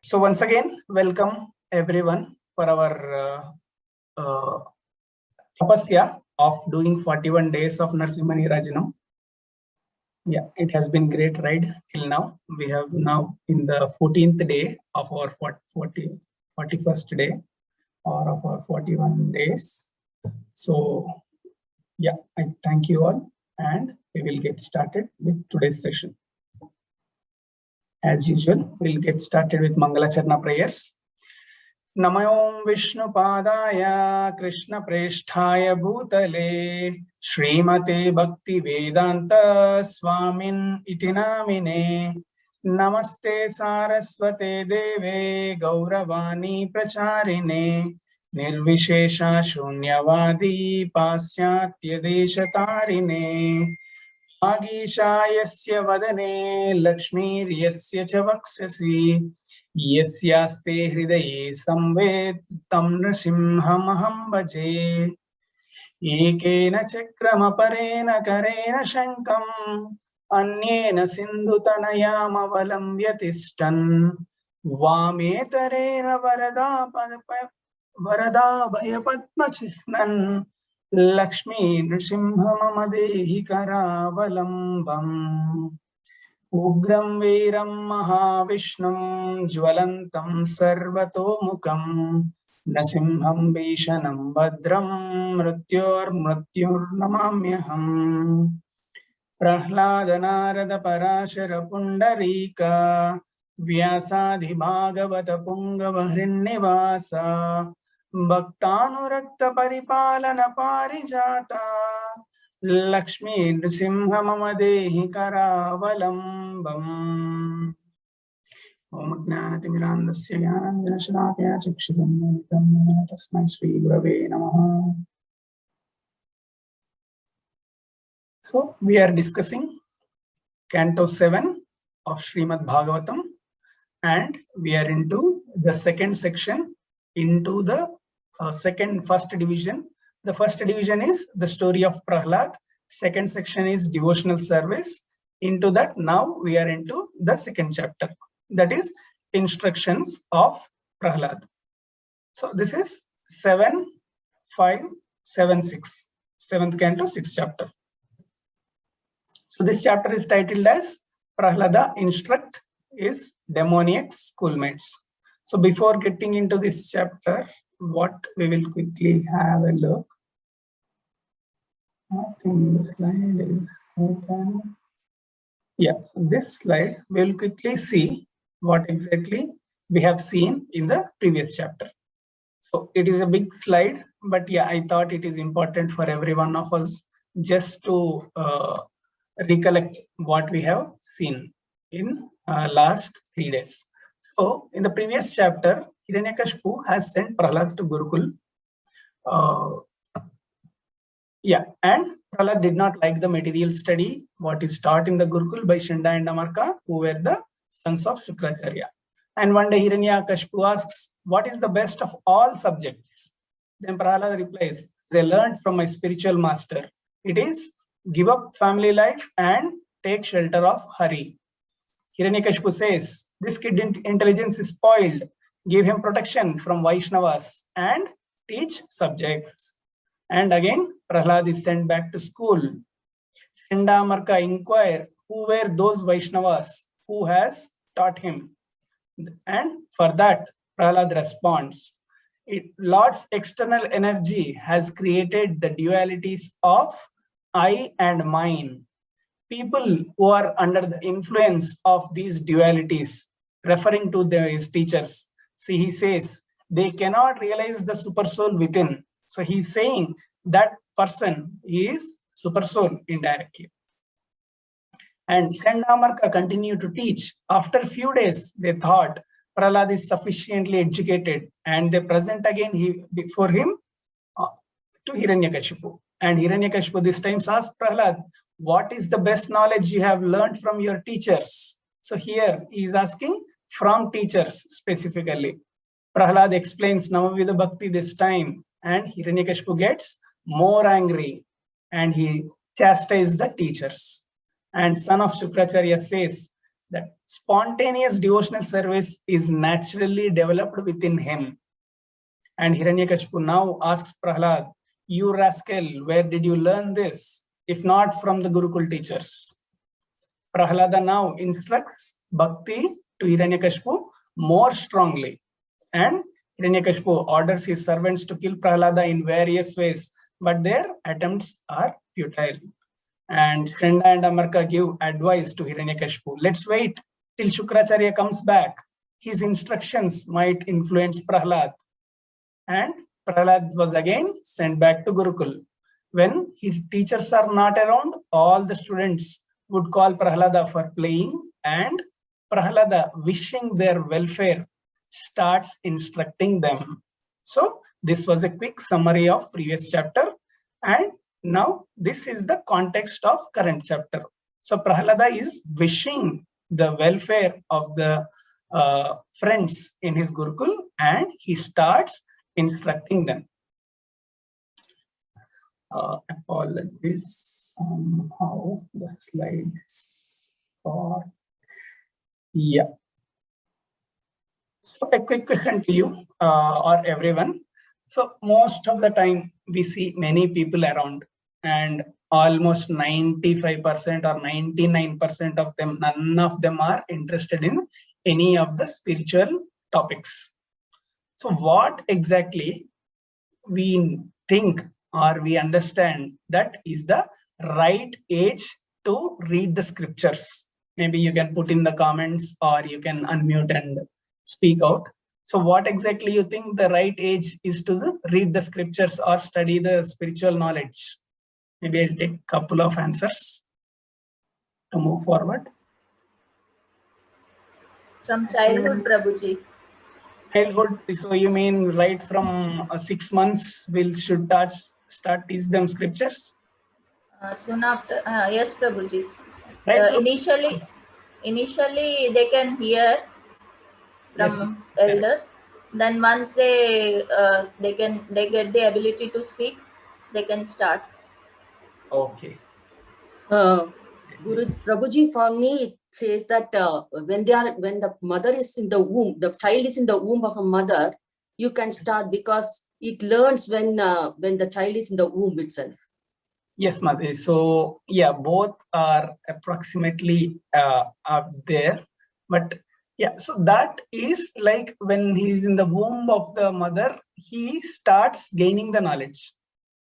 So once again, welcome everyone for our tapasya of doing 41 days of Narasimha Rajanam. Yeah, it has been great ride till now. We have now in the 14th day of our 41st day or of our 41 days. So yeah, I thank you all and we will get started with today's session. As usual, we'll get started with Mangalacharna prayers. नमो विष्णुपादाय कृष्णप्रेष्ठाय भूतले श्रीमते भक्तिवेदान्त स्वामिन् इति नामिने नमस्ते सारस्वते देवे गौरवाणी प्रचारिणे निर्विशेषा शून्यवादी पाश्चात्यदेशतारिणे आगीशायस्य वदने लक्ष्मीर्यस्य च वक्षसि यस्यास्ते हृदये संवेद तं नृसिंहमहं भजे एकेन चक्रमपरेण करेण शङ्खम् अन्येन सिन्धुतनयामवलम्ब्य तिष्ठन् वामेतरेण वरदाभयपद्मचिह्नन् लक्ष्मी नृसिंह मम देहि करावलम्बम् उग्रं वीरं महाविष्णुं ज्वलन्तं सर्वतोमुखं नृसिंहं भीषणं भद्रं मृत्योर्मृत्युर्नमाम्यहम् प्रह्लाद नारद पराशर पुण्डरीक व्यासादि भागवत पुंगव हृन्निवास भक्तानुरक्त परिपालन पारिजाता लक्ष्मी नृसिंह मम देहि करावलम्बम् ओम ज्ञानतिमिरान्धस्य ज्ञानाञ्जनशलाकया चक्षुरुन्मीलितं येन तस्मै श्रीगुरवे नमः. So we are discussing Canto 7 of Srimad Bhagavatam and we are into the second section, into the first division. The first division is the story of Prahlad. Second section is devotional service. Into that, now we are into the second chapter, that is instructions of Prahlad. So this is 7, 5, 7, 6, 7th canto, 6th chapter. So this chapter is titled as Prahlada instruct his demoniac schoolmates. So before getting into this chapter, what we will quickly have a look. I think the slide is open. Yeah, so this slide we will quickly see what exactly we have seen in the previous chapter. So it is a big slide, but yeah, I thought it is important for every one of us just to recollect what we have seen in last 3 days. So in the previous chapter, Hiranyakashipu has sent Prahlad to Gurukul. And Prahlad did not like the material study, what is taught in the Gurukul by Shanda and Amarka, who were the sons of Shukracharya. And one day Hiranyakashipu asks, what is the best of all subjects? Then Prahlad replies, they learned from my spiritual master. It is give up family life and take shelter of Hari. Hiranyakashipu says, this kid intelligence is spoiled. Give him protection from Vaishnavas and teach subjects. And again, Prahlad is sent back to school. Shindamarka inquire who were those Vaishnavas who has taught him. And for that, Prahlad responds, Lord's external energy has created the dualities of I and mine. People who are under the influence of these dualities, referring to his teachers, see, he says, they cannot realize the supersoul within. So he's saying that person is supersoul indirectly. And Chandamarka continued to teach. After a few days, they thought Prahlad is sufficiently educated and they present again before him to Hiranyakashipu. And Hiranyakashipu this time asked Prahlad, what is the best knowledge you have learned from your teachers? So here he is asking from teachers specifically. Prahlad explains Namavidha Bhakti this time and Hiranyakashipu gets more angry and he chastises the teachers. And son of Shukracharya says that spontaneous devotional service is naturally developed within him. And Hiranyakashipu now asks Prahlad, "You rascal, where did you learn this, if not from the Gurukul teachers?" Prahlada now instructs bhakti to Hiranyakashipu more strongly. And Hiranyakashipu orders his servants to kill Prahlada in various ways, but their attempts are futile. And Shenda and Amarka give advice to Hiranyakashipu. Let's wait till Shukracharya comes back. His instructions might influence Prahlad. And Prahlad was again sent back to Gurukul. When his teachers are not around, all the students would call Prahlada for playing, and Prahlada, wishing their welfare, starts instructing them. So this was a quick summary of previous chapter, and now this is the context of current chapter. So Prahlada is wishing the welfare of the friends in his Gurukul, and he starts instructing them. Apologies on how the slides are. Yeah. So a quick question to you or everyone. So most of the time we see many people around, and almost 95% or 99% of them, none of them are interested in any of the spiritual topics. So what exactly we think or we understand that is the right age to read the scriptures? Maybe you can put in the comments or you can unmute and speak out. So what exactly you think the right age is to read the scriptures or study the spiritual knowledge? Maybe I'll take a couple of answers to move forward. From childhood, Prabhuji. Childhood, so you mean right from 6 months we'll should start teach them scriptures? Soon after, yes, Prabhuji. Right. Initially they can hear from Yes, elders. Then once they get the ability to speak, they can start. Okay. Guru Prabhuji, for me, it says that when the mother is in the womb, the child is in the womb of a mother, you can start, because it learns when the child is in the womb itself. Yes, Madhu. So yeah, both are approximately up there, but yeah, so that is like when he's in the womb of the mother, he starts gaining the knowledge.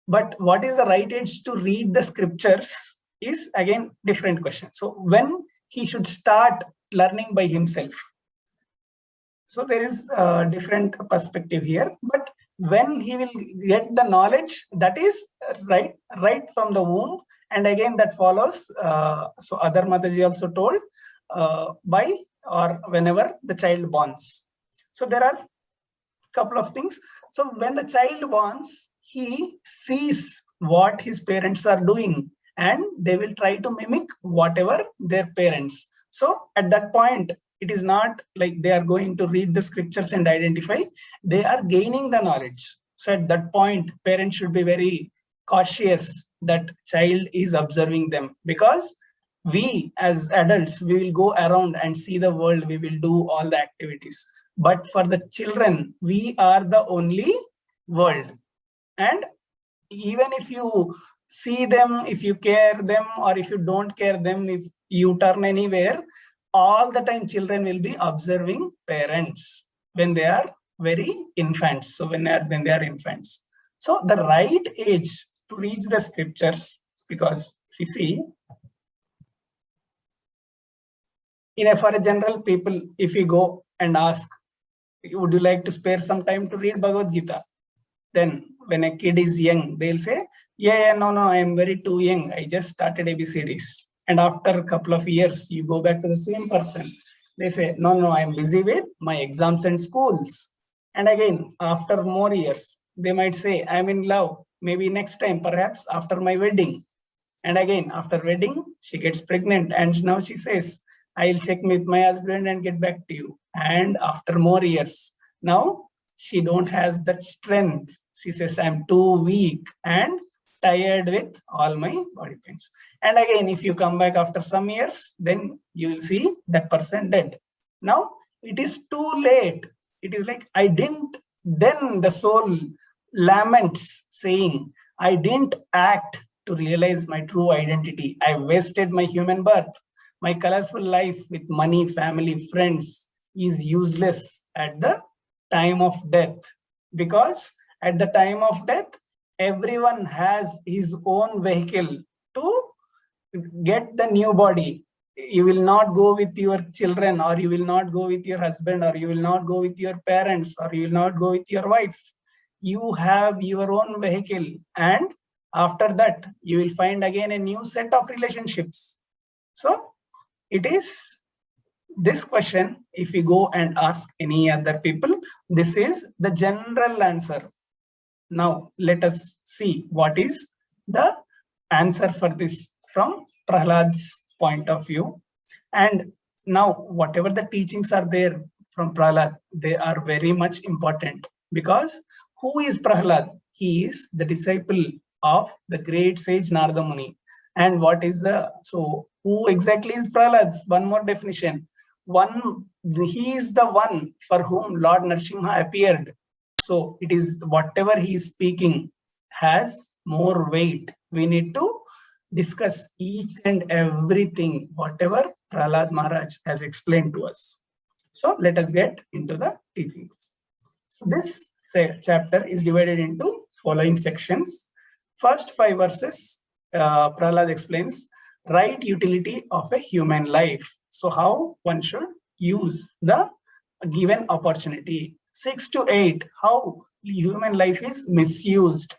But what is the right age to read the scriptures is again different question. So when he should start learning by himself. So there is a different perspective here, but when he will get the knowledge, that is right from the womb, and again that follows. So other Mataji also told by or whenever the child borns. So there are couple of things. So when the child borns, he sees what his parents are doing, and they will try to mimic whatever their parents. So at that point, it is not like they are going to read the scriptures and identify, they are gaining the knowledge. So at that point, parents should be very cautious that child is observing them, because we as adults, we will go around and see the world, we will do all the activities. But for the children, we are the only world. And even if you see them, if you care them, or if you don't care them, if you turn anywhere, all the time children will be observing parents when they are very infants. So when they are infants. So the right age to reach the scriptures, because if you see, for a general people, if we go and ask, would you like to spare some time to read Bhagavad Gita? Then when a kid is young, they'll say, yeah, no, I am very too young. I just started ABCDs. And after a couple of years, you go back to the same person. They say, no, I am busy with my exams and schools. And again, after more years, they might say, I'm in love. Maybe next time, perhaps after my wedding. And again, after wedding, she gets pregnant. And now she says, I'll check with my husband and get back to you. And after more years, now she don't has that strength. She says, I'm too weak. And tired with all my body pains. And again, if you come back after some years, then you will see that person dead. Now it is too late. It is like, I didn't, then the soul laments saying, I didn't act to realize my true identity. I wasted my human birth. My colorful life with money, family, friends is useless at the time of death, because at the time of death, everyone has his own vehicle to get the new body. You will not go with your children, or you will not go with your husband, or you will not go with your parents, or you will not go with your wife. You have your own vehicle, and after that you will find again a new set of relationships. So it is this question, if we go and ask any other people, this is the general answer. Now let us see what is the answer for this from Prahlad's point of view. And now whatever the teachings are there from Prahlad, they are very much important, because who is Prahlad? He is the disciple of the great sage Narada Muni. And what is the, so who exactly is Prahlad? One more definition. He is the one for whom Lord Narasimha appeared. So it is whatever he is speaking has more weight. We need to discuss each and everything, whatever Prahlad Maharaj has explained to us. So let us get into the teachings. So this chapter is divided into following sections. First 5 verses, Prahlad explains right utility of a human life. So how one should use the given opportunity. 6 to 8, how human life is misused.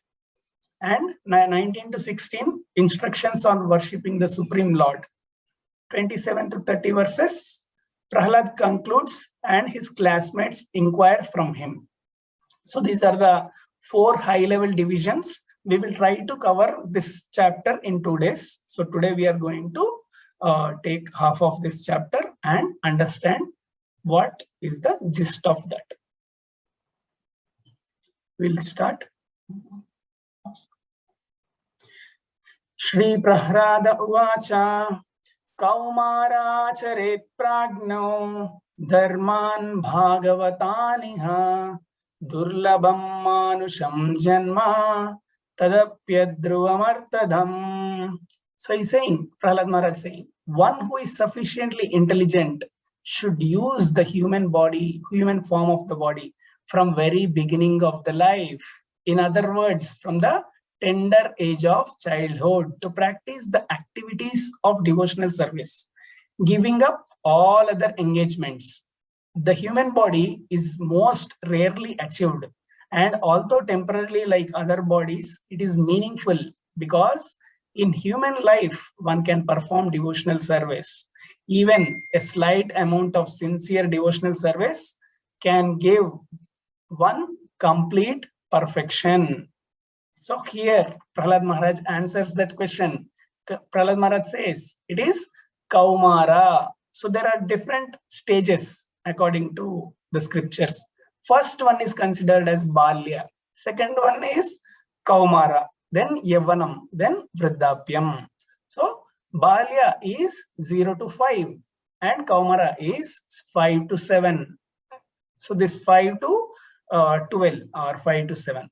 And 19 to 16, instructions on worshipping the Supreme Lord. 27 to 30 verses, Prahlad concludes and his classmates inquire from him. So these are the 4 high-level divisions. We will try to cover this chapter in 2 days. So today we are going to take half of this chapter and understand what is the gist of that. We'll start. Shri Prahlada Uvacha Kaumaracharet Pragno Dharman Bhagavataniha Durlabham Manusham Janma Tadapyadruvamartadham. So he's saying, Prahlad Maharaj saying, one who is sufficiently intelligent should use the human body, human form of the body from very beginning of the life. In other words, from the tender age of childhood, to practice the activities of devotional service, giving up all other engagements. The human body is most rarely achieved, and although temporarily like other bodies, it is meaningful, because in human life one can perform devotional service. Even a slight amount of sincere devotional service can give one complete perfection. So here Prahlad Maharaj answers that question. Prahlad Maharaj says it is Kaumara. So there are different stages according to the scriptures. First one is considered as Balya. Second one is Kaumara. Then Yavanam. Then Vridapyam. So Balya is 0 to 5 and Kaumara is 5 to 7. So this 5 to 12 or 5 to 7.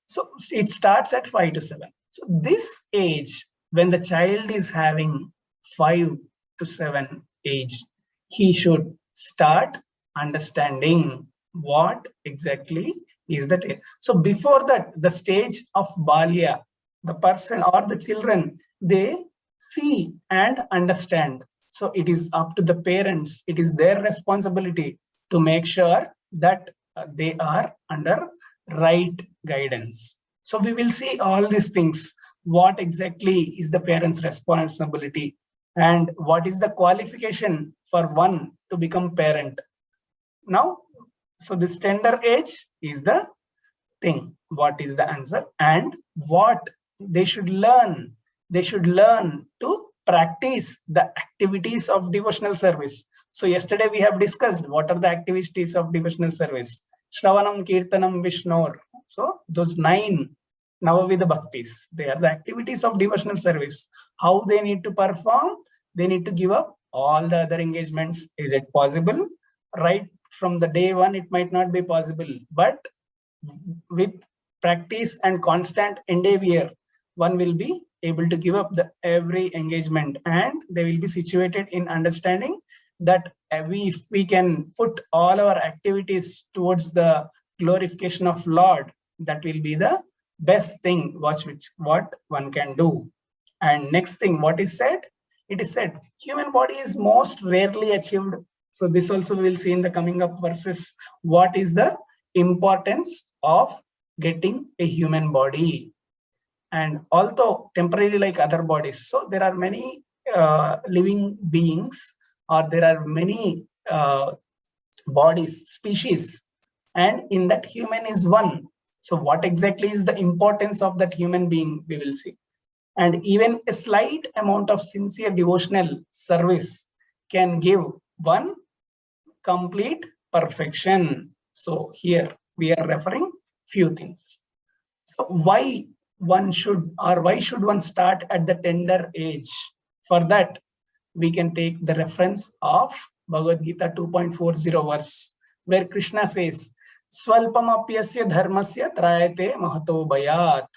So it starts at 5 to 7. So this age, when the child is having 5 to 7 age, he should start understanding what exactly is that. So before that, the stage of Balya, the person or the children, they see and understand. So it is up to the parents. It is their responsibility to make sure that they are under right guidance. So we will see all these things. What exactly is the parents' responsibility and what is the qualification for one to become parent. Now, so this tender age is the thing. What is the answer and what they should learn? They should learn to practice the activities of devotional service. So yesterday we have discussed what are the activities of devotional service. Shravanam, Kirtanam, Vishnor. So those 9 Navavidha Bhaktis. They are the activities of devotional service. How they need to perform? They need to give up all the other engagements. Is it possible? Right from the day one, it might not be possible, but with practice and constant endeavor, one will be able to give up the every engagement, and they will be situated in understanding that if we can put all our activities towards the glorification of Lord, that will be the best thing what one can do. And next thing, what is said? It is said human body is most rarely achieved. So this also we will see in the coming up verses. What is the importance of getting a human body? And although temporary like other bodies, so there are many living beings, or there are many bodies, species, and in that human is one. So what exactly is the importance of that human being, we will see. And even a slight amount of sincere devotional service can give one complete perfection. So here we are referring few things. So why should one start at the tender age? For that, we can take the reference of Bhagavad Gita 2.40 verse, where Krishna says, Swalpamapyasya dharmasya trayate mahato bhayat.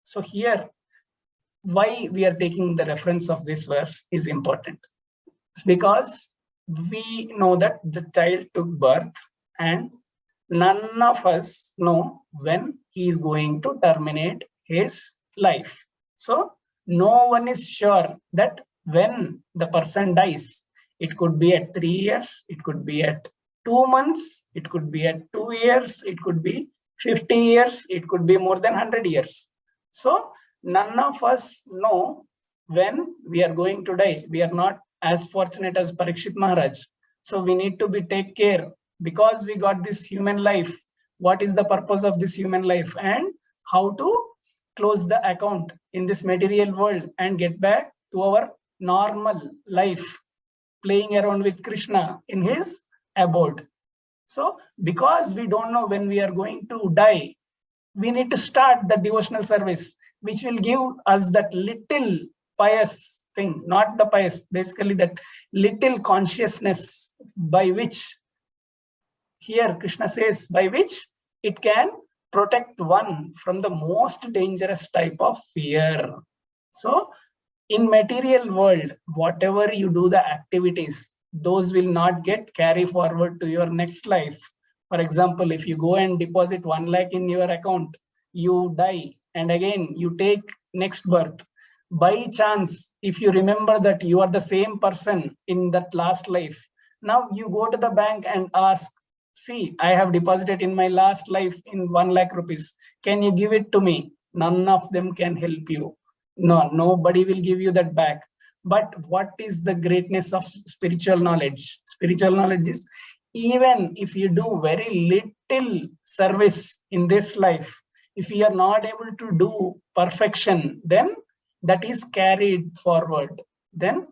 So here, why we are taking the reference of this verse is important. It's because we know that the child took birth and none of us know when he is going to terminate his life. So no one is sure that when the person dies, it could be at 3 years, it could be at 2 months, it could be at 2 years, it could be 50 years, it could be more than 100 years. So none of us know when we are going to die. We are not as fortunate as Parikshit Maharaj. So we need to take care, because we got this human life. What is the purpose of this human life, and how to close the account in this material world and get back to our normal life, playing around with Krishna in his abode. So because we don't know when we are going to die, we need to start the devotional service, which will give us that little pious thing, not the pious, basically that little consciousness by which, here Krishna says, by which it can protect one from the most dangerous type of fear. So in material world, whatever you do the activities, those will not get carry forward to your next life. For example, if you go and deposit 1 lakh in your account, you die, and again you take next birth. By chance, if you remember that you are the same person in that last life, now you go to the bank and ask, see, I have deposited in my last life in 1 lakh rupees. Can you give it to me? None of them can help you. No, nobody will give you that back. But what is the greatness of spiritual knowledge? Spiritual knowledge is, even if you do very little service in this life, if you are not able to do perfection, then that is carried forward. Then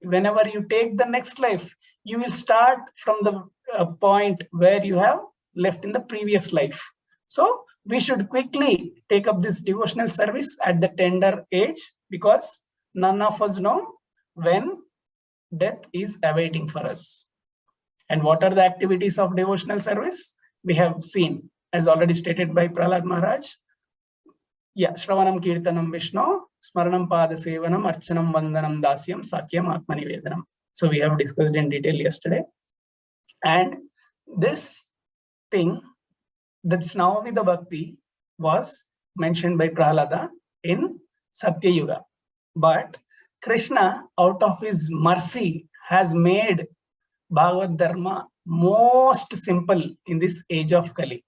whenever you take the next life, you will start from the point where you have left in the previous life. So we should quickly take up this devotional service at the tender age, because none of us know when death is awaiting for us. And what are the activities of devotional service? We have seen, as already stated by Prahlad Maharaj. Yeah, Shravanam Kirtanam Vishnu, Smaranam Pada Sevanam, Archanam Vandanam Dasyam, Sakyam Atmanivedanam. So we have discussed in detail yesterday. And this thing, that's Navavidha Bhakti, was mentioned by Prahlada in Satya Yuga. But Krishna, out of his mercy, has made Bhagavad Dharma most simple in this age of Kali.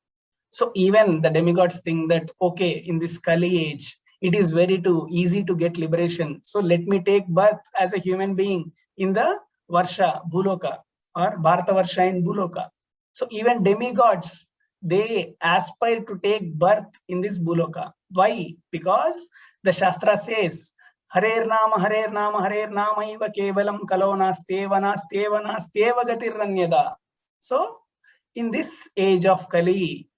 So even the demigods think that, okay, in this Kali age, it is very easy to get liberation. So let me take birth as a human being in the Varsha, Bhuloka, or Bharata Varsha in Bhuloka. So even demigods, they aspire to take birth in this Bhuloka. Why? Because the Shastra says, Harer Nama Iva Kevalam Kalo Nasteva Gatiranyada. So in this age of Kali,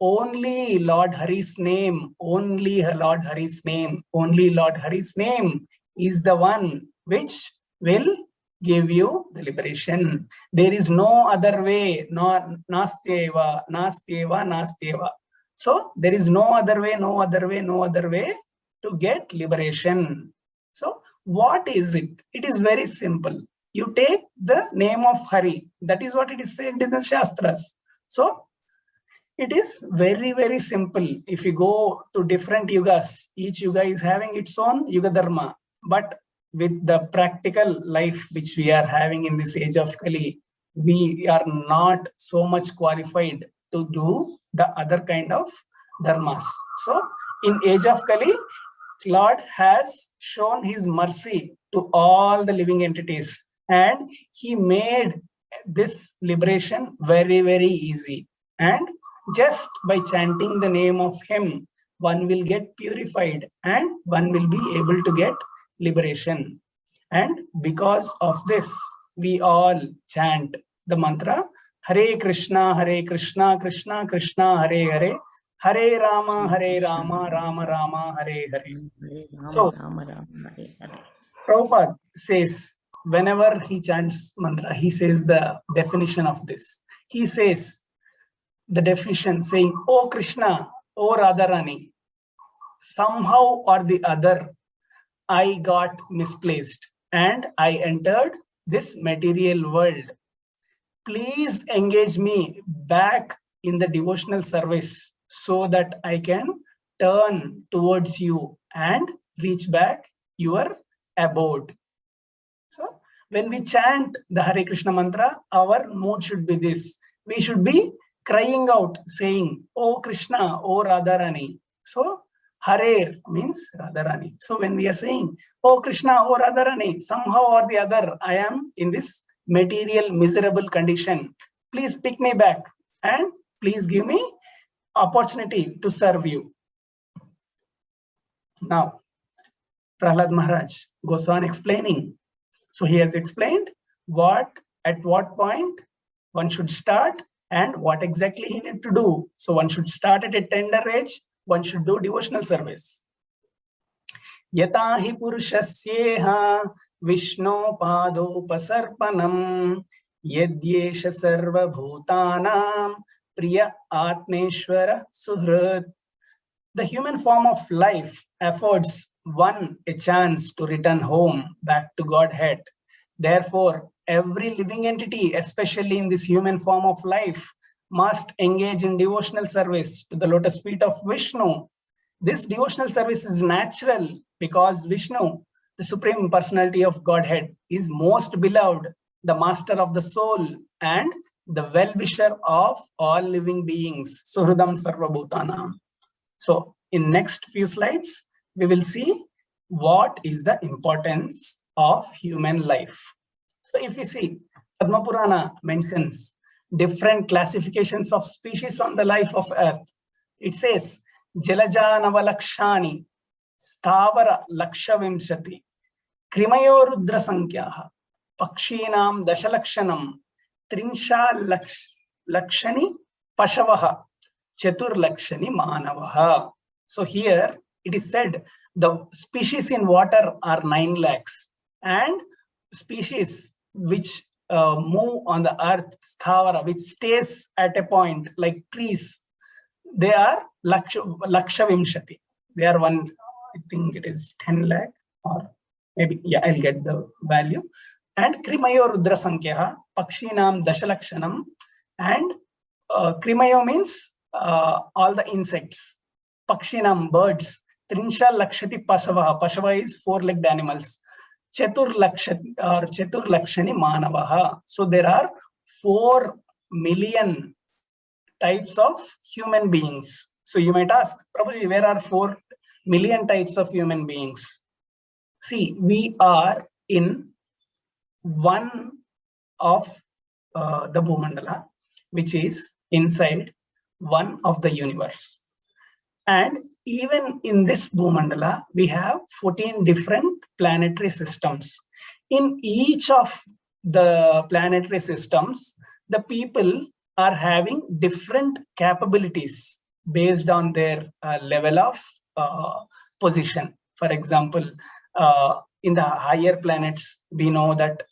only Lord Hari's name, only Lord Hari's name, only Lord Hari's name is the one which will give you the liberation. There is no other way, no nastyeva, nastyeva, nastyeva. So there is no other way, no other way, no other way to get liberation. So what is it? It is very simple. You take the name of Hari. That is what it is said in the Shastras. So it is very, very simple. If you go to different yugas, each yuga is having its own yuga dharma. But with the practical life which we are having in this age of Kali, we are not so much qualified to do the other kind of dharmas. So in age of Kali, Lord has shown his mercy to all the living entities, and he made this liberation very, very easy. And just by chanting the name of him, one will get purified and one will be able to get liberation. And because of this, we all chant the mantra Hare Krishna, Krishna Krishna, Hare Hare, Hare Rama, Rama Rama, Hare Hare. So, Prabhupada says, whenever he chants mantra, he says the definition of this. He says the definition saying, "O Krishna, O Radharani, somehow or the other, I got misplaced and I entered this material world. Please engage me back in the devotional service so that I can turn towards you and reach back your abode." So when we chant the Hare Krishna mantra, our mood should be this. We should be crying out, saying, "O Krishna, O Radharani." So Hare means Radharani. So when we are saying, "O Krishna, O Radharani," somehow or the other, I am in this material miserable condition. Please pick me back and please give me opportunity to serve you. Now, Prahlad Maharaj goes on explaining. So he has explained at what point one should start and what exactly he need to do. So one should start at a tender age, one should do devotional service. Yata hi purushasyeha Vishno padopasarpanam yadyesha sarva bhutanam priya atmeshwara suhrat. The human form of life affords one a chance to return home back to Godhead. Therefore, every living entity, especially in this human form of life, must engage in devotional service to the lotus feet of Vishnu. This devotional service is natural because Vishnu, the Supreme Personality of Godhead, is most beloved, the master of the soul, and the well-wisher of all living beings. Suhridam Sarva Bhutanam. So in next few slides, we will see what is the importance of human life. So if you see, Padma Purana mentions different classifications of species on the life of earth. It says, Jalaja Navalakshani, Stavara Lakshavimshati, Krimayo Rudra Sankyaha, Pakshinam Dashalakshanam, Trinsha Lakshani Pashavaha, Chatur Lakshani Manavaha. So here it is said the species in water are 9 lakhs and species which move on the earth, sthavara, which stays at a point like trees, they are Lakshavimshati. They are one, I think it is 10 lakh or maybe, yeah, I'll get the value. And Krimayo Rudra Sankyaha, Pakshinam Dashalakshanam, and Krimayo means all the insects. Pakshinam, birds. Trinsha Lakshati Pasavaha. Pasava is 4-legged animals. Chatur Lakshani Manavaha. So there are 4 million types of human beings. So you might ask, Prabhuji, where are 4 million types of human beings? See, we are in one of the Bhumandala, which is inside one of the universe. And even in this Bhumandala, we have 14 different planetary systems. In each of the planetary systems, the people are having different capabilities based on their level of position. For example, in the higher planets, we know that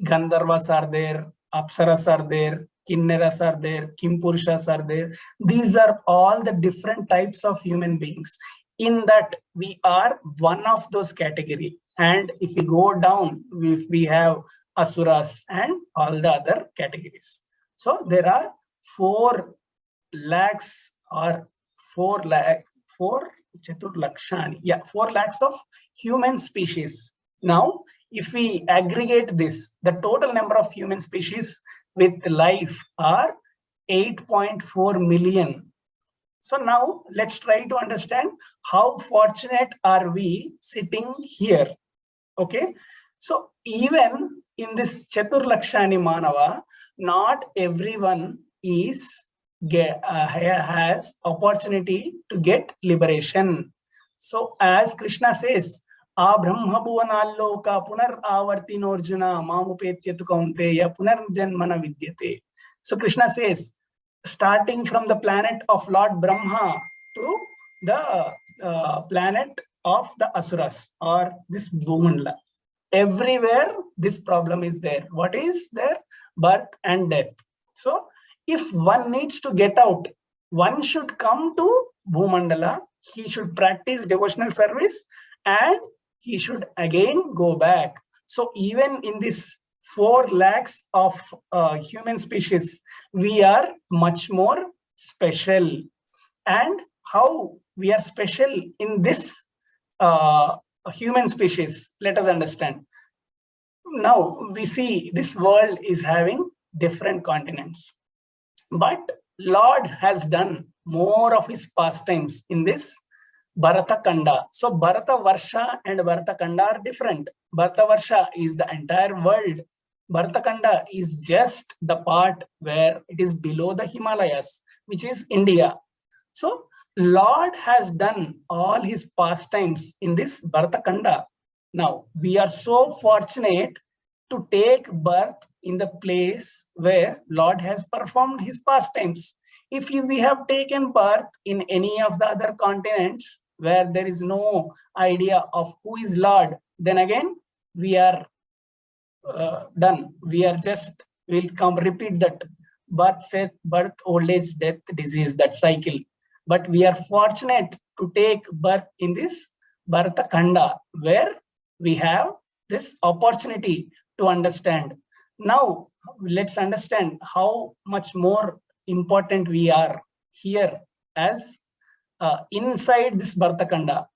Gandharvas are there, Apsaras are there, Kinneras are there, Kimpurushas are there. These are all the different types of human beings. In that, we are one of those category. And if we go down, we have Asuras and all the other categories. So there are 4 lakhs or 4 lakhs of human species. Now, if we aggregate this, the total number of human species with life are 8.4 million. So now let's try to understand how fortunate are we sitting here. Okay, so even in this Chatur Lakshani Manava, not everyone has opportunity to get liberation. So as Krishna says, "A Brahma Bhuvanalloka punar avartinorjuna mamupetyatu kaunteya punarjanmana vidyate." So Krishna says, starting from the planet of Lord Brahma to the planet of the Asuras or this Bhumandala, everywhere this problem is there. What is there? Birth and death. So if one needs to get out, one should come to Bhumandala, he should practice devotional service, and he should again go back. So even in this 4 lakhs of human species, we are much more special. And how we are special in this human species, let us understand. Now we see this world is having different continents, but Lord has done more of his pastimes in this Bharata Kanda. So Bharata Varsha and Bharata Kanda are different. Bharata Varsha is the entire world. Bharata Kanda is just the part where it is below the Himalayas, which is India. So Lord has done all his pastimes in this Bharata Kanda. Now we are so fortunate to take birth in the place where Lord has performed his pastimes. If we have taken birth in any of the other continents where there is no idea of who is Lord, then again we are done. We'll come repeat that birth, old age, death, disease, that cycle. But we are fortunate to take birth in this Bharata Kanda, where we have this opportunity to understand. Now, let's understand how much more important we are here as inside this Bharata Kanda.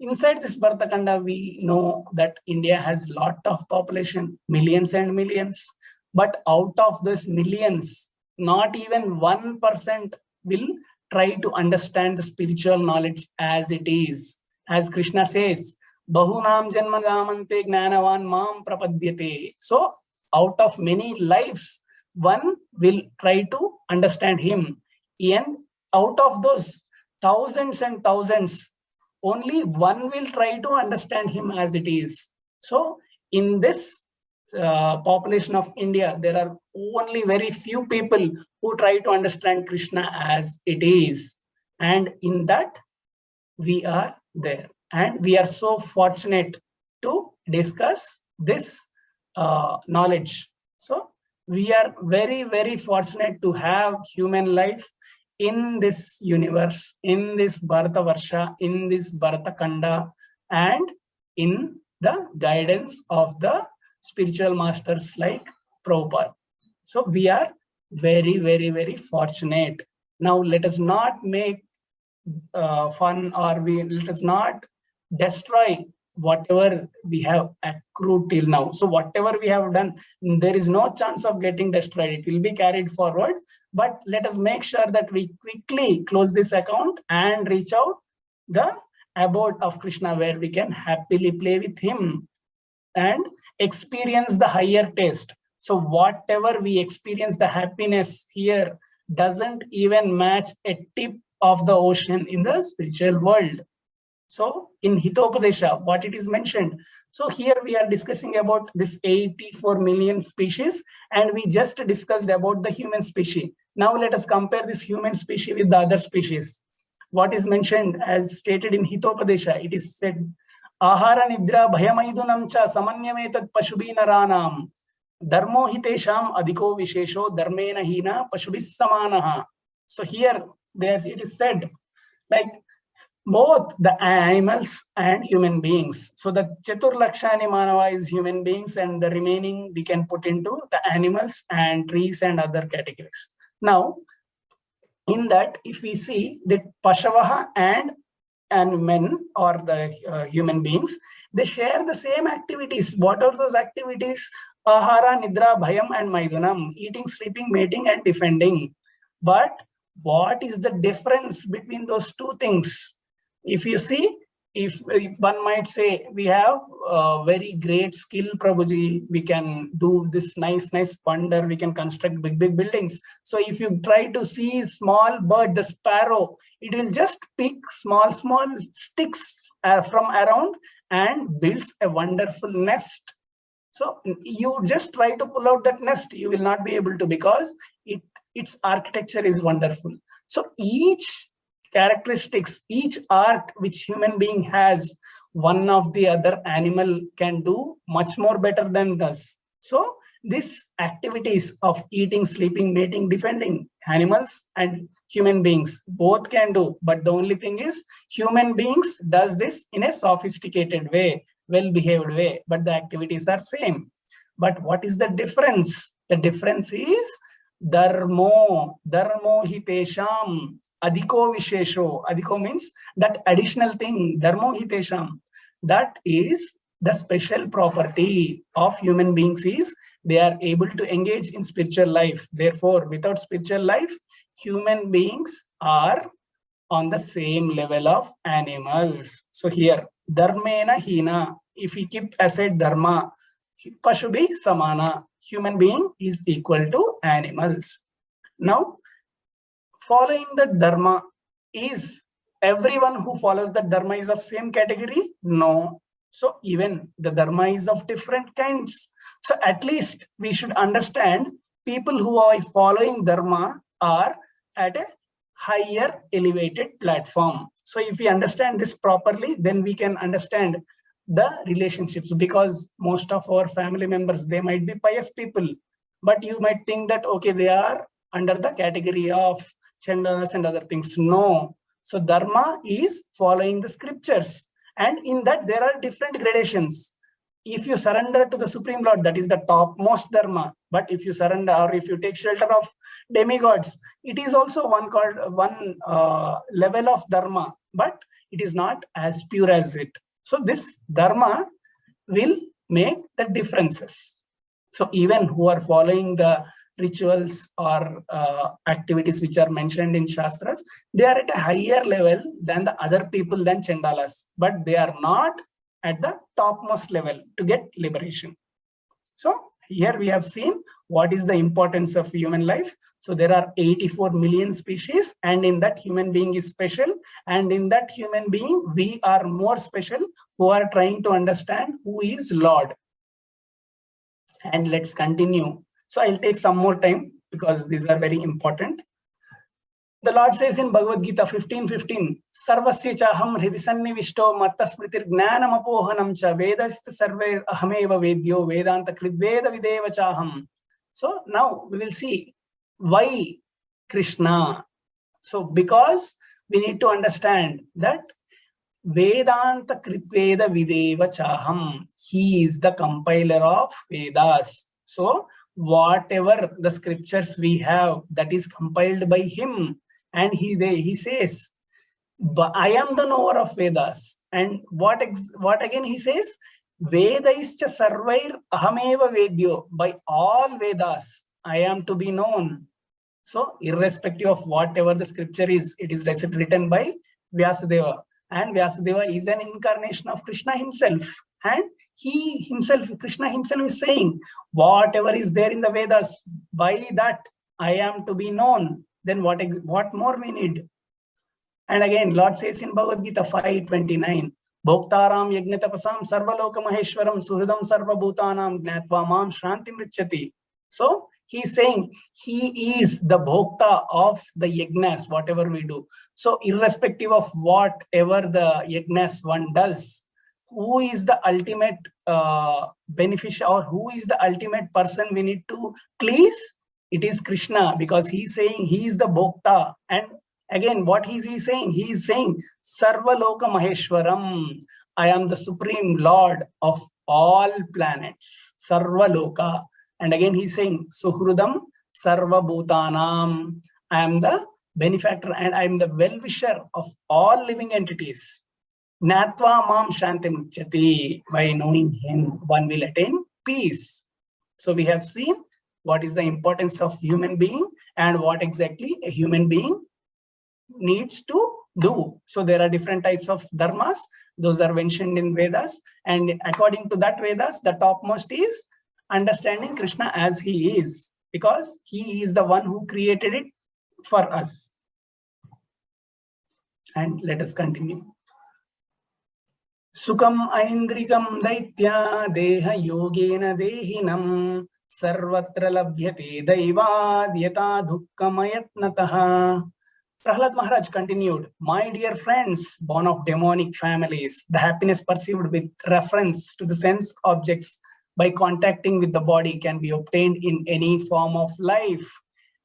Inside this Bharata Kanda, we know that India has lot of population, millions and millions. But out of this millions, not even 1% will try to understand the spiritual knowledge as it is. As Krishna says, Bahunam janmadamante gnanavan mam prapadyate. So out of many lives, one will try to understand him. And out of those thousands and thousands, only one will try to understand him as it is. So in this population of India, there are only very few people who try to understand Krishna as it is. And in that, we are there. And we are so fortunate to discuss this knowledge. So we are very, very fortunate to have human life in this universe, in this Bharata Varsha, in this Bharata Kanda, and in the guidance of the spiritual masters like Prabhupada. So we are very, very, very fortunate. Now let us not make fun, or let us not destroy whatever we have accrued till now. So whatever we have done, there is no chance of getting destroyed. It will be carried forward. But let us make sure that we quickly close this account and reach out the abode of Krishna, where we can happily play with him and experience the higher taste. So whatever we experience, the happiness here doesn't even match a tip of the ocean in the spiritual world. So in Hitopadesha, what it is mentioned. So here we are discussing about this 84 million species, and we just discussed about the human species. Now let us compare this human species with the other species. What is mentioned as stated in Hitopadesha, it is said, Ahara nidra bhayamaidunam cha samanyametat pashubinaranam dharmo hitesham adhiko vishesho dharmena hina pashubis samanaha. So here there it is said, like both the animals and human beings. So the Chaturlakshani Manava is human beings, and the remaining we can put into the animals and trees and other categories. Now, in that, if we see that Pashavaha and men or the human beings, they share the same activities. What are those activities? Ahara, Nidra, Bhayam and Maidunam, eating, sleeping, mating and defending. But what is the difference between those two things? If you see, if one might say we have very great skill, Prabhuji, we can do this nice wonder, we can construct big buildings. So if you try to see small bird, the sparrow, it will just pick small sticks from around and builds a wonderful nest. So you just try to pull out that nest, you will not be able to, because its architecture is wonderful. So each characteristics, each art which human being has, one of the other animal can do much more better than us. So these activities of eating, sleeping, mating, defending, animals and human beings both can do. But the only thing is, human beings does this in a sophisticated way, well-behaved way, but the activities are same. But what is the difference? The difference is dharmo hitesham adhiko vishesho. Adhiko means that additional thing, dharmo hitesham. That is the special property of human beings, is they are able to engage in spiritual life. Therefore, without spiritual life, human beings are on the same level of animals. So here, dharmena hina, if we keep aside dharma, pashubi samana, human being is equal to animals. Now, following the dharma, is everyone who follows the dharma is of same category? No. So even the dharma is of different kinds. So at least we should understand people who are following dharma are at a higher elevated platform. So if we understand this properly, then we can understand the relationships, because most of our family members, they might be pious people, but you might think that, okay, they are under the category of chandas and other things. No. So dharma is following the scriptures, and in that there are different gradations. If you surrender to the Supreme Lord, that is the topmost dharma. But if you surrender, or if you take shelter of demigods, it is also one level of dharma, but it is not as pure as it. So this dharma will make the differences. So even who are following the rituals or activities which are mentioned in Shastras, they are at a higher level than the other people, than Chandalas, but they are not at the topmost level to get liberation. So here we have seen what is the importance of human life. So there are 84 million species, and in that human being is special, and in that human being we are more special, who are trying to understand who is Lord. And let's continue. So I'll take some more time because these are very important. The Lord says in Bhagavad Gita 15:15, Sarvasya chaham hridhi sannivishto matta smritir gnanam apohanam cha vedasta sarve ahameva vedyo vedanta kridveda videva chaham. So now we will see why Krishna. So because we need to understand that Vedanta Kritveda Videva Chaham, he is the compiler of Vedas. So whatever the scriptures we have, that is compiled by him, and he says, I am the knower of Vedas. And what again he says? Vedaischa sarvair ahameva vedyo, by all Vedas I am to be known. So irrespective of whatever the scripture is, it is written by Vyasadeva. And Vyasadeva is an incarnation of Krishna himself. And he himself, Krishna himself is saying, whatever is there in the Vedas, by that I am to be known. Then what more we need? And again, Lord says in Bhagavad Gita 5:29, Bhoktaram yagnatapasam sarvaloka maheshwaram suhridam sarva bhutanam gnatva mam shrantim richati. So He's saying he is the bhokta of the yajnas, whatever we do. So irrespective of whatever the yajnas one does, who is the ultimate beneficiary, or who is the ultimate person we need to please? It is Krishna, because he's saying he is the bhokta. And again, what is he saying? He is saying Sarva Loka Maheshwaram. I am the supreme lord of all planets. Sarva Loka. And again, he's saying Suhrudam Sarva Bhutanam. I am the benefactor and I am the well-wisher of all living entities. Natva Mam Shantim Chati. By knowing him, one will attain peace. So we have seen what is the importance of human being and what exactly a human being needs to do. So there are different types of dharmas. Those are mentioned in Vedas. And according to that Vedas, the topmost is understanding Krishna as he is, because he is the one who created it for us. And let us continue. Sukam aindrikam daitya deha yogena dehinam sarvatra labhyate daivad yata dukkamayatnataha. Prahlad Maharaj continued, my dear friends, born of demonic families, the happiness perceived with reference to the sense objects by contacting with the body can be obtained in any form of life.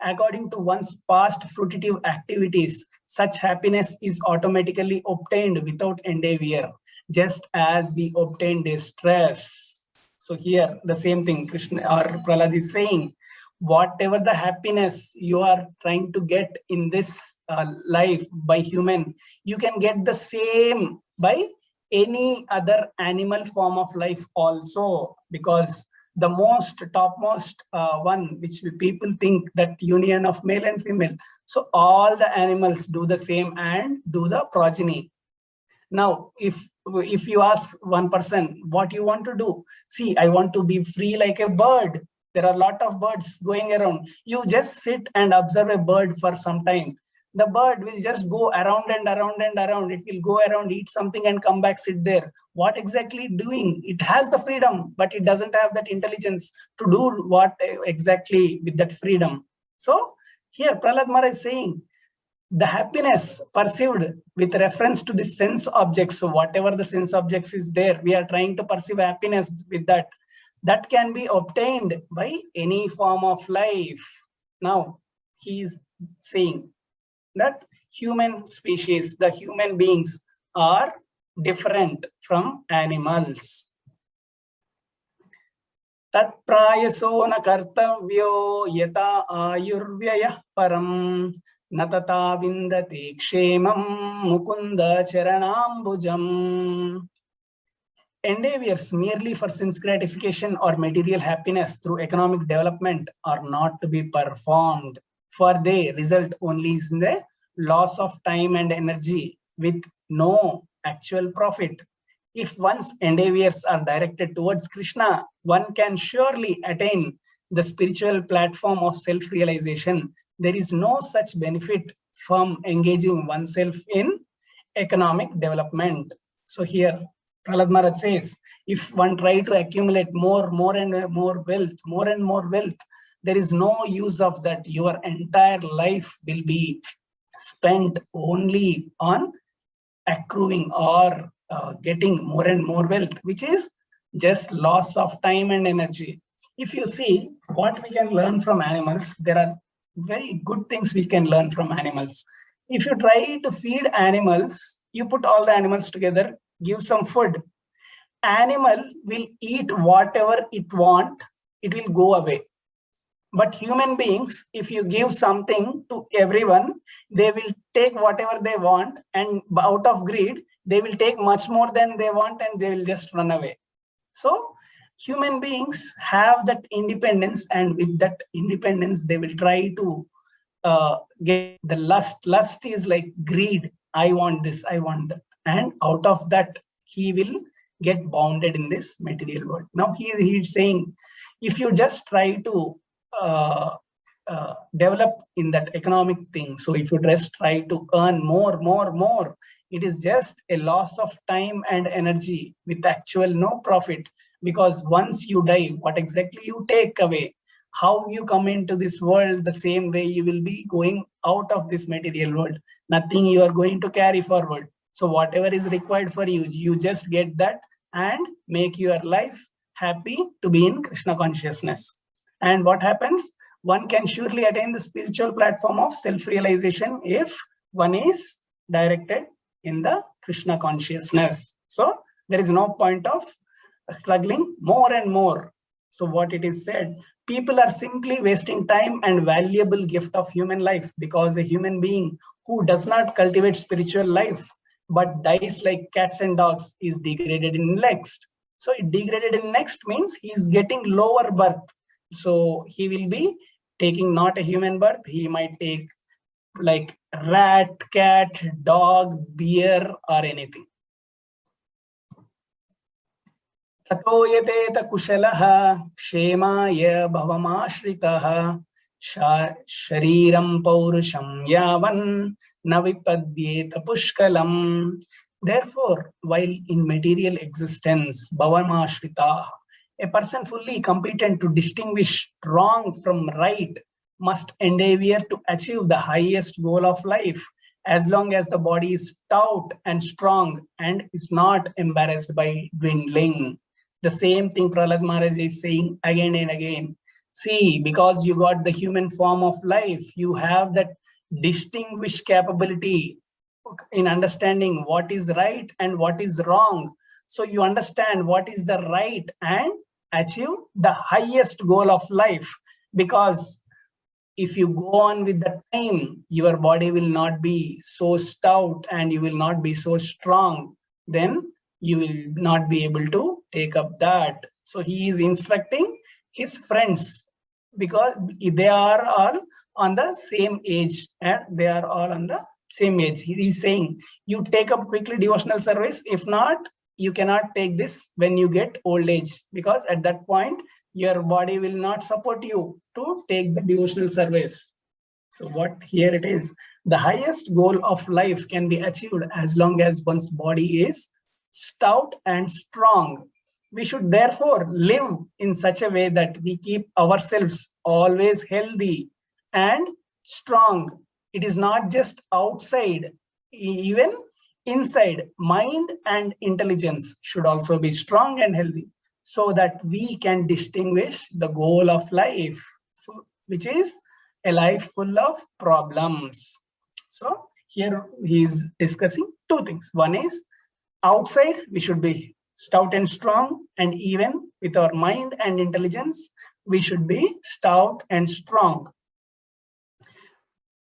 According to one's past fruitive activities, such happiness is automatically obtained without endeavor, just as we obtain distress. So here, the same thing Krishna or Prahlad is saying, whatever the happiness you are trying to get in this life by human, you can get the same by any other animal form of life also, because the topmost one which people think that union of male and female. So all the animals do the same and do the progeny. Now, if you ask one person, what you want to do? See, I want to be free like a bird. There are a lot of birds going around. You just sit and observe a bird for some time. The bird will just go around and around and around. It will go around, eat something and come back, sit there. What exactly doing? It has the freedom, but it doesn't have that intelligence to do what exactly with that freedom. So here Prahlad Maharaj is saying, the happiness perceived with reference to the sense objects. So whatever the sense objects is there, we are trying to perceive happiness with that. That can be obtained by any form of life. Now, he is saying that human species, the human beings are different from animals. Tat prayaso na kartavyo yata ayurvyaya param natata vindate kshemam mukunda charanambujam. Endeavors merely for sense gratification or material happiness through economic development are not to be performed, for they result only in the loss of time and energy with no actual profit. If one's endeavors are directed towards Krishna, one can surely attain the spiritual platform of self-realization. There is no such benefit from engaging oneself in economic development. So here, Prahlad Maharaj says, if one try to accumulate more and more wealth, there is no use of that. Your entire life will be spent only on accruing or getting more and more wealth, which is just loss of time and energy. If you see what we can learn from animals, there are very good things we can learn from animals. If you try to feed animals, you put all the animals together, give some food, animal will eat whatever it want, it will go away. But human beings, if you give something to everyone, they will take whatever they want, and out of greed, they will take much more than they want and they will just run away. So human beings have that independence, and with that independence, they will try to get the lust. Lust is like greed. I want this, I want that. And out of that, he will get bounded in this material world. Now he's saying, if you just try to develop in that economic thing, so if you just try to earn more, it is just a loss of time and energy with actual no profit, because once you die, what exactly you take away? How you come into this world, the same way you will be going out of this material world. Nothing you are going to carry forward. So whatever is required for you, you just get that and make your life happy to be in Krishna consciousness. And what happens? One can surely attain the spiritual platform of self-realization if one is directed in the Krishna consciousness. So there is no point of struggling more and more. So what it is said, people are simply wasting time and valuable gift of human life, because a human being who does not cultivate spiritual life but dies like cats and dogs is degraded in next. So degraded in next means he is getting lower birth. So he will be taking not a human birth, he might take like rat, cat, dog, bear, or anything. ततो यतेत कुशलः क्षेमाय भवमाश्रितः शरीरं पौरुषं यावन् न विपद्येत पुष्कलम्. Therefore, while in material existence, bhavamashrita, a person fully competent to distinguish wrong from right must endeavor to achieve the highest goal of life, as long as the body is stout and strong and is not embarrassed by dwindling. The same thing Prahlad Maharaj is saying again and again. See, because you got the human form of life, you have that distinguished capability in understanding what is right and what is wrong. So you understand what is the right and achieve the highest goal of life. Because if you go on with the time, your body will not be so stout and you will not be so strong. Then you will not be able to take up that. So he is instructing his friends, because they are all on the same age and they are all on the same age. He is saying, you take up quickly devotional service. If not, you cannot take this when you get old age, because at that point, your body will not support you to take the devotional service. So what here it is, the highest goal of life can be achieved as long as one's body is stout and strong. We should therefore live in such a way that we keep ourselves always healthy and strong. It is not just outside, even inside. Mind and intelligence should also be strong and healthy, so that we can distinguish the goal of life, which is a life full of problems. So here he is discussing two things. One is outside, we should be stout and strong, and even with our mind and intelligence, we should be stout and strong.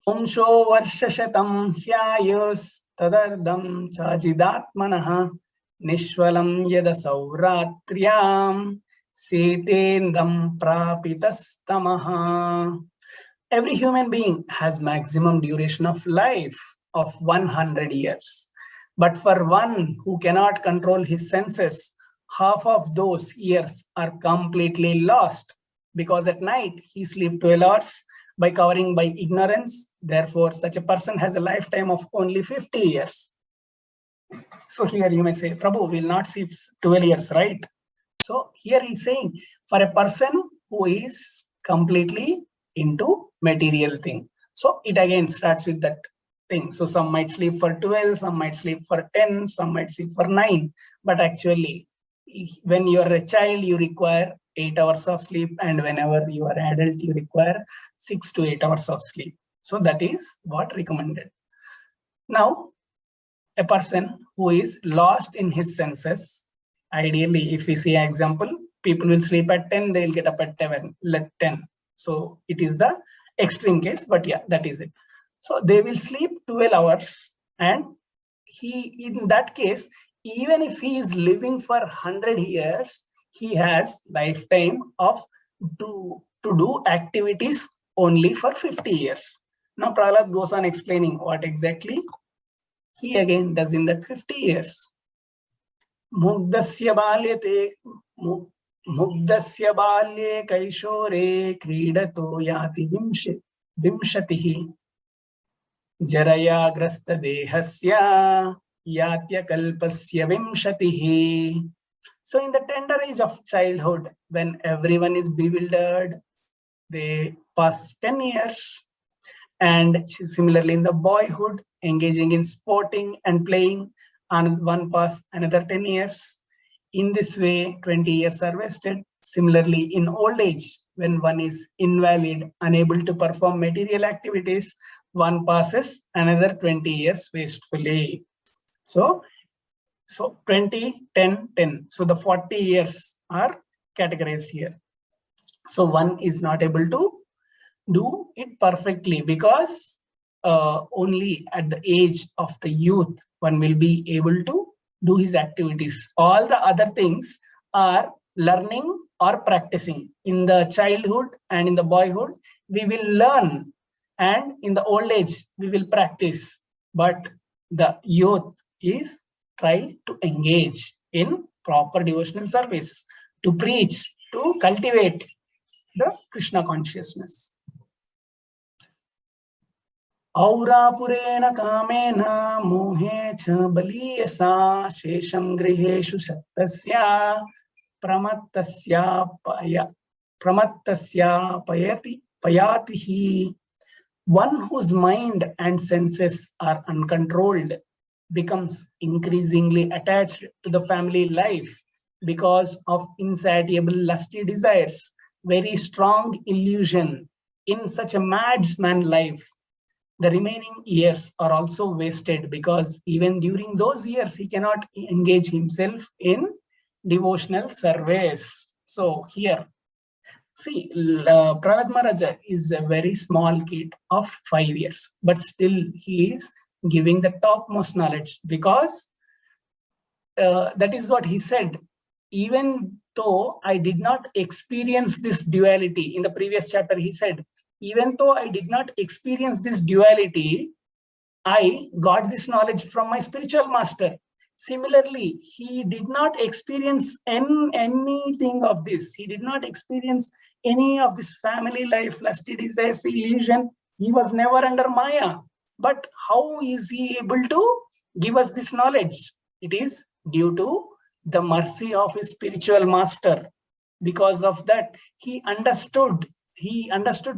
Omsho varshashatam hyayus tadardam chajidatmanah nishwalam yada sauratriyam setendam prapitastamaha. Every human being has maximum duration of life of 100 years. But for one who cannot control his senses, half of those years are completely lost, because at night he sleeps 12 hours by covering by ignorance. Therefore, such a person has a lifetime of only 50 years. So here you may say, Prabhu will not sleep 12 years, right? So here he's saying, for a person who is completely into material thing. So it again starts with that thing. So some might sleep for 12, some might sleep for 10, some might sleep for 9. But actually, when you are a child, you require 8 hours of sleep. And whenever you are an adult, you require 6 to 8 hours of sleep. So that is what recommended. Now, a person who is lost in his senses, ideally, if we see an example, people will sleep at 10, they'll get up at 10. So it is the extreme case, but yeah, that is it. So they will sleep 12 hours, and in that case, even if he is living for 100 years, he has lifetime of to do activities only for 50 years. Now Prahlad goes on explaining what exactly he again does in that 50 years. Mugdasya balye kaishore kridato yati vimshatihi jaraya grasta dehasya yatya kalpasya vimshatihi. So in the tender age of childhood, when everyone is bewildered, they pass 10 years. And similarly, in the boyhood, engaging in sporting and playing, and one pass another 10 years. In this way, 20 years are wasted. Similarly, in old age, when one is invalid, unable to perform material activities, one passes another 20 years wastefully. So 20, 10, 10. So the 40 years are categorized here. So one is not able to do it perfectly because only at the age of the youth one will be able to do his activities. All the other things are learning or practicing. In the childhood and in the boyhood, we will learn, and in the old age, we will practice. But the youth is try to engage in proper devotional service, to preach, to cultivate the Krishna consciousness. औरापुरेण कामेन मोहे च बलीयसा शेषं गृहेषु सत्तस्या प्रमत्तस्यापयाति हि. One whose mind and senses are uncontrolled becomes increasingly attached to the family life because of insatiable lusty desires, very strong illusion. In such a madman life, the remaining years are also wasted because even during those years, he cannot engage himself in devotional service. So here, see, Prahlad Maharaja is a very small kid of 5 years, but still he is giving the topmost knowledge because that is what he said. Even though I did not experience this duality, in the previous chapter he said, even though I did not experience this duality, I got this knowledge from my spiritual master. Similarly, he did not experience anything of this. He did not experience any of this family life, lusty desires, illusion. He was never under Maya. But how is he able to give us this knowledge? It is due to the mercy of his spiritual master. Because of that, he understood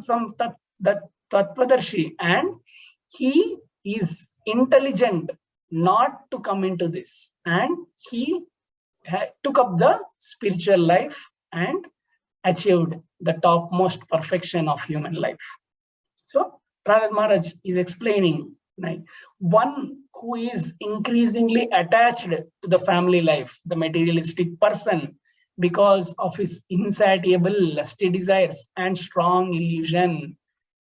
from the Tattvadarshi, and he is intelligent not to come into this, and he took up the spiritual life and achieved the topmost perfection of human life. So Prahlad Maharaj is explaining, like, one who is increasingly attached to the family life, the materialistic person, because of his insatiable lusty desires and strong illusion.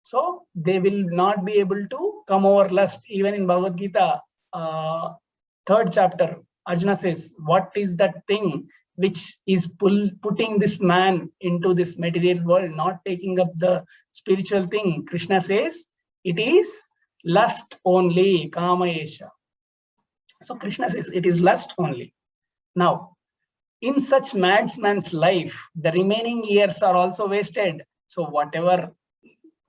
So they will not be able to come over lust. Even in Bhagavad Gita, 3rd chapter, Arjuna says, what is that thing which is putting this man into this material world, not taking up the spiritual thing? Krishna says, it is lust only, kama esha. So Krishna says, it is lust only. Now, in such madman's life, the remaining years are also wasted. So whatever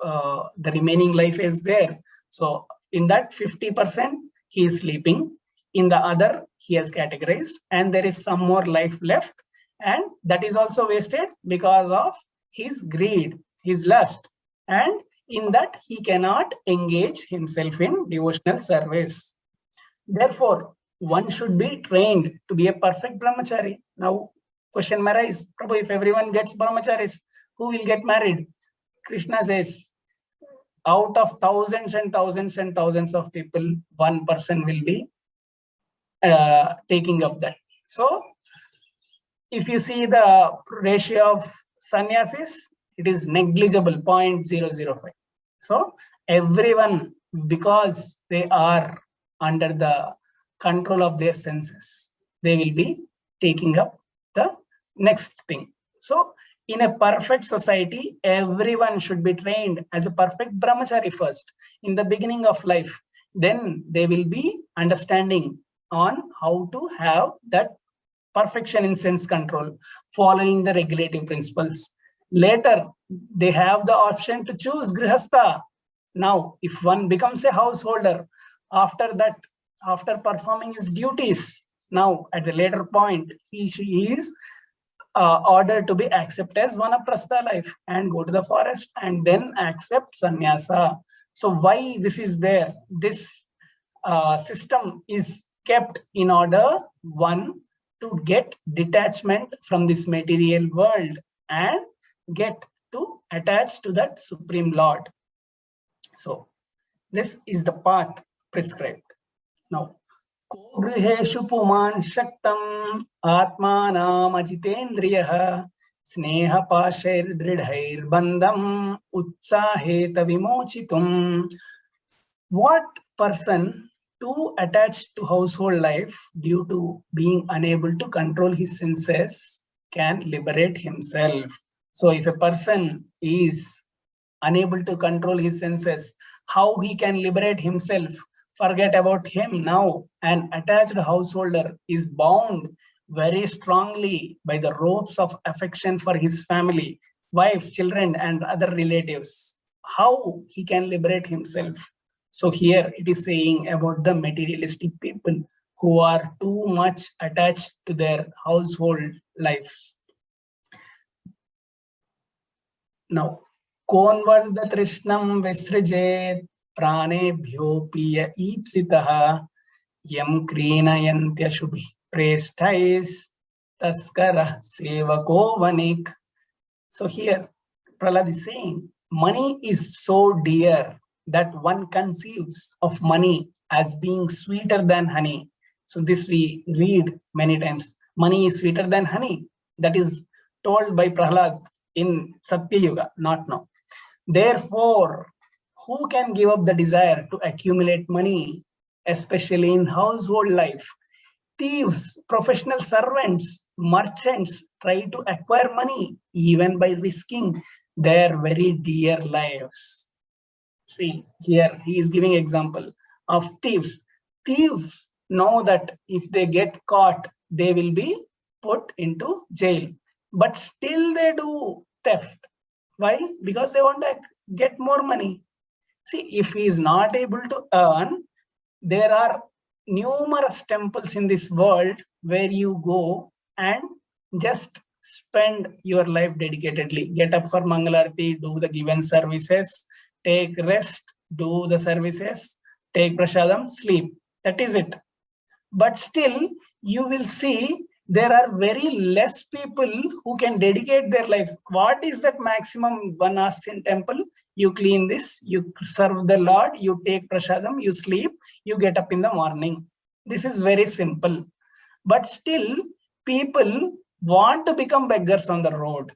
the remaining life is there, so in that 50%, he is sleeping. In the other, he has categorized, and there is some more life left, and that is also wasted because of his greed, his lust, and in that he cannot engage himself in devotional service. Therefore, one should be trained to be a perfect brahmachari. Now, question may arise, Prabhu, if everyone gets brahmacharis, who will get married? Krishna says, out of thousands and thousands and thousands of people, one person will be taking up that. So, if you see the ratio of sannyasis, it is negligible, 0.005. So, everyone, because they are under the control of their senses, they will be taking up the next thing. So in a perfect society, everyone should be trained as a perfect brahmachari first in the beginning of life. Then they will be understanding on how to have that perfection in sense control, following the regulative principles. Later, they have the option to choose grihastha. Now, if one becomes a householder, after that, after performing his duties, now at the later point, he is order to be accepted as vanaprastha life and go to the forest and then accept sannyasa. So why this is there? This system is kept in order, one, to get detachment from this material world and get to attach to that Supreme Lord. So this is the path prescribed. Now, ko griheshu puman shaktam atmanam ajitendriyah sneha pashair dridhair bandam utsaheta vimochitum. What person too attached to household life due to being unable to control his senses can liberate himself? So if a person is unable to control his senses, how he can liberate himself? Forget about him now. An attached householder is bound very strongly by the ropes of affection for his family, wife, children, and other relatives. How he can liberate himself? So here it is saying about the materialistic people who are too much attached to their household lives. Now, konvarda trishnam visrijet pranebhyopiya ipsitaha yam krinayantya shubhi preshtais taskara sevako vanik. So here Prahlad is saying money is so dear that one conceives of money as being sweeter than honey. So this we read many times. Money is sweeter than honey. That is told by Prahlad in Satya Yuga, not now. Therefore, who can give up the desire to accumulate money, especially in household life? Thieves, professional servants, merchants try to acquire money even by risking their very dear lives. See, here he is giving example of thieves. Thieves know that if they get caught, they will be put into jail. But still they do theft. Why? Because they want to get more money. See, if he is not able to earn, there are numerous temples in this world where you go and just spend your life dedicatedly. Get up for Mangalarti, do the given services, take rest, do the services, take prasadam, sleep. That is it. But still, you will see there are very less people who can dedicate their life. What is that maximum one asks in temple? You clean this, you serve the Lord, you take prasadam, you sleep, you get up in the morning. This is very simple. But still, people want to become beggars on the road.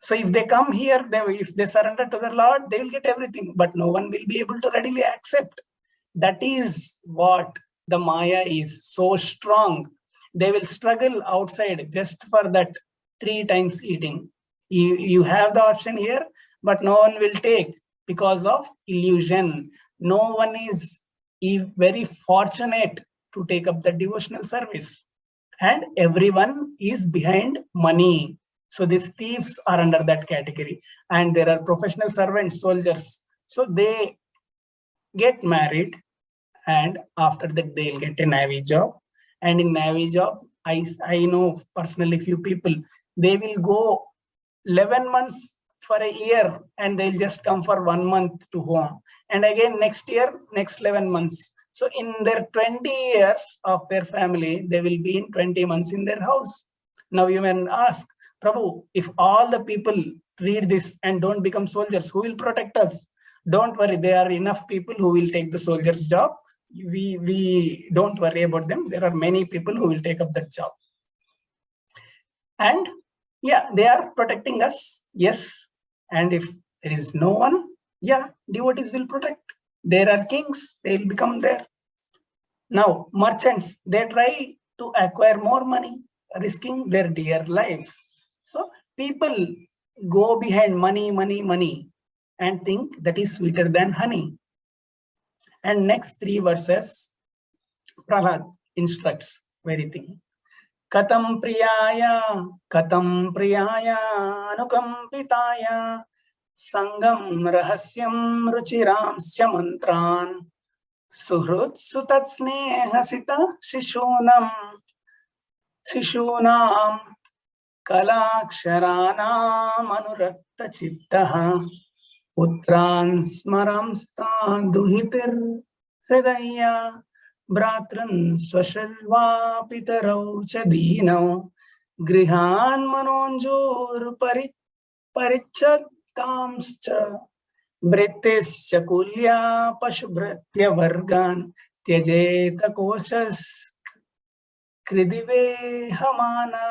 So if they come here, if they surrender to the Lord, they will get everything, but no one will be able to readily accept. That is what the Maya is so strong. They will struggle outside just for that 3 times eating. You have the option here, but no one will take because of illusion. No one is very fortunate to take up the devotional service. And everyone is behind money. So these thieves are under that category. And there are professional servants, soldiers. So they get married and after that they'll get a Navy job. And in Navy job, I know personally few people, they will go 11 months for a year and they'll just come for 1 month to home. And again next year, next 11 months. So in their 20 years of their family, they will be in 20 months in their house. Now you may ask, Prabhu, if all the people read this and don't become soldiers, who will protect us? Don't worry, there are enough people who will take the soldier's job. We don't worry about them. There are many people who will take up that job. And yeah, they are protecting us. Yes. And if there is no one, yeah, devotees will protect. There are kings, they will become there. Now, merchants, they try to acquire more money, risking their dear lives. So people go behind money, money, money, and think that is sweeter than honey. And next 3 verses, Prahlad instructs very thing. Katam priyaya, anukampitaya, sangam rahasyam ruchiramsya mantran, suhrut sutat snehasita shishunam Kalaksharanamanuratta-chittaha Putran smaramsta duhitir hridaya Bratran swashalva pitarau chadino Grihan manonjur parichatamscha Brittischa kulya pashubhritya vargan Tyajeta koshas kridive hamana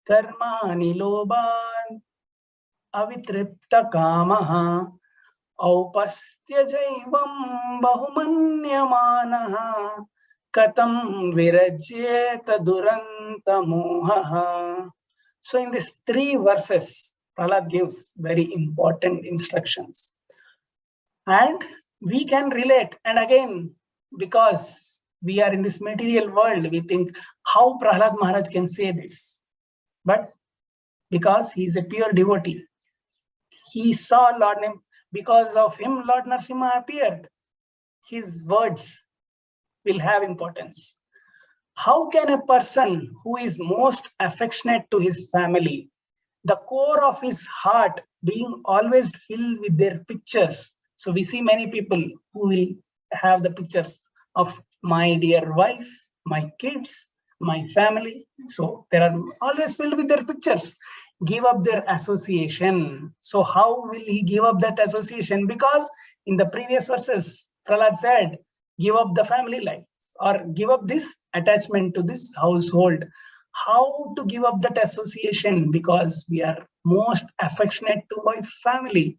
Karmani loban avitripta kamaha Aupastya jaivam bahumanyamanaha Katam virajyeta duranta mohaha. So in these 3 verses, Prahlad gives very important instructions. And we can relate. And again, because we are in this material world, we think how Prahlad Maharaj can say this. But because he is a pure devotee, he saw Lord Narasimha. Because of him, Lord Narasimha appeared. His words will have importance. How can a person who is most affectionate to his family, the core of his heart being always filled with their pictures? So we see many people who will have the pictures of my dear wife, my kids, my family. So they are always filled with their pictures. Give up their association. So how will he give up that association? Because in the previous verses, Prahlad said, give up the family life or give up this attachment to this household. How to give up that association? Because we are most affectionate to my family.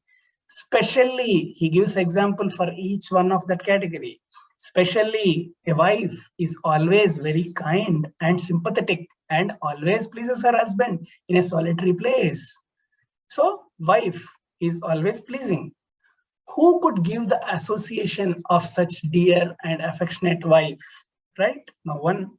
Especially, he gives example for each one of that category. Especially, a wife is always very kind and sympathetic and always pleases her husband in a solitary place. So, wife is always pleasing. Who could give the association of such dear and affectionate wife? Right? No one.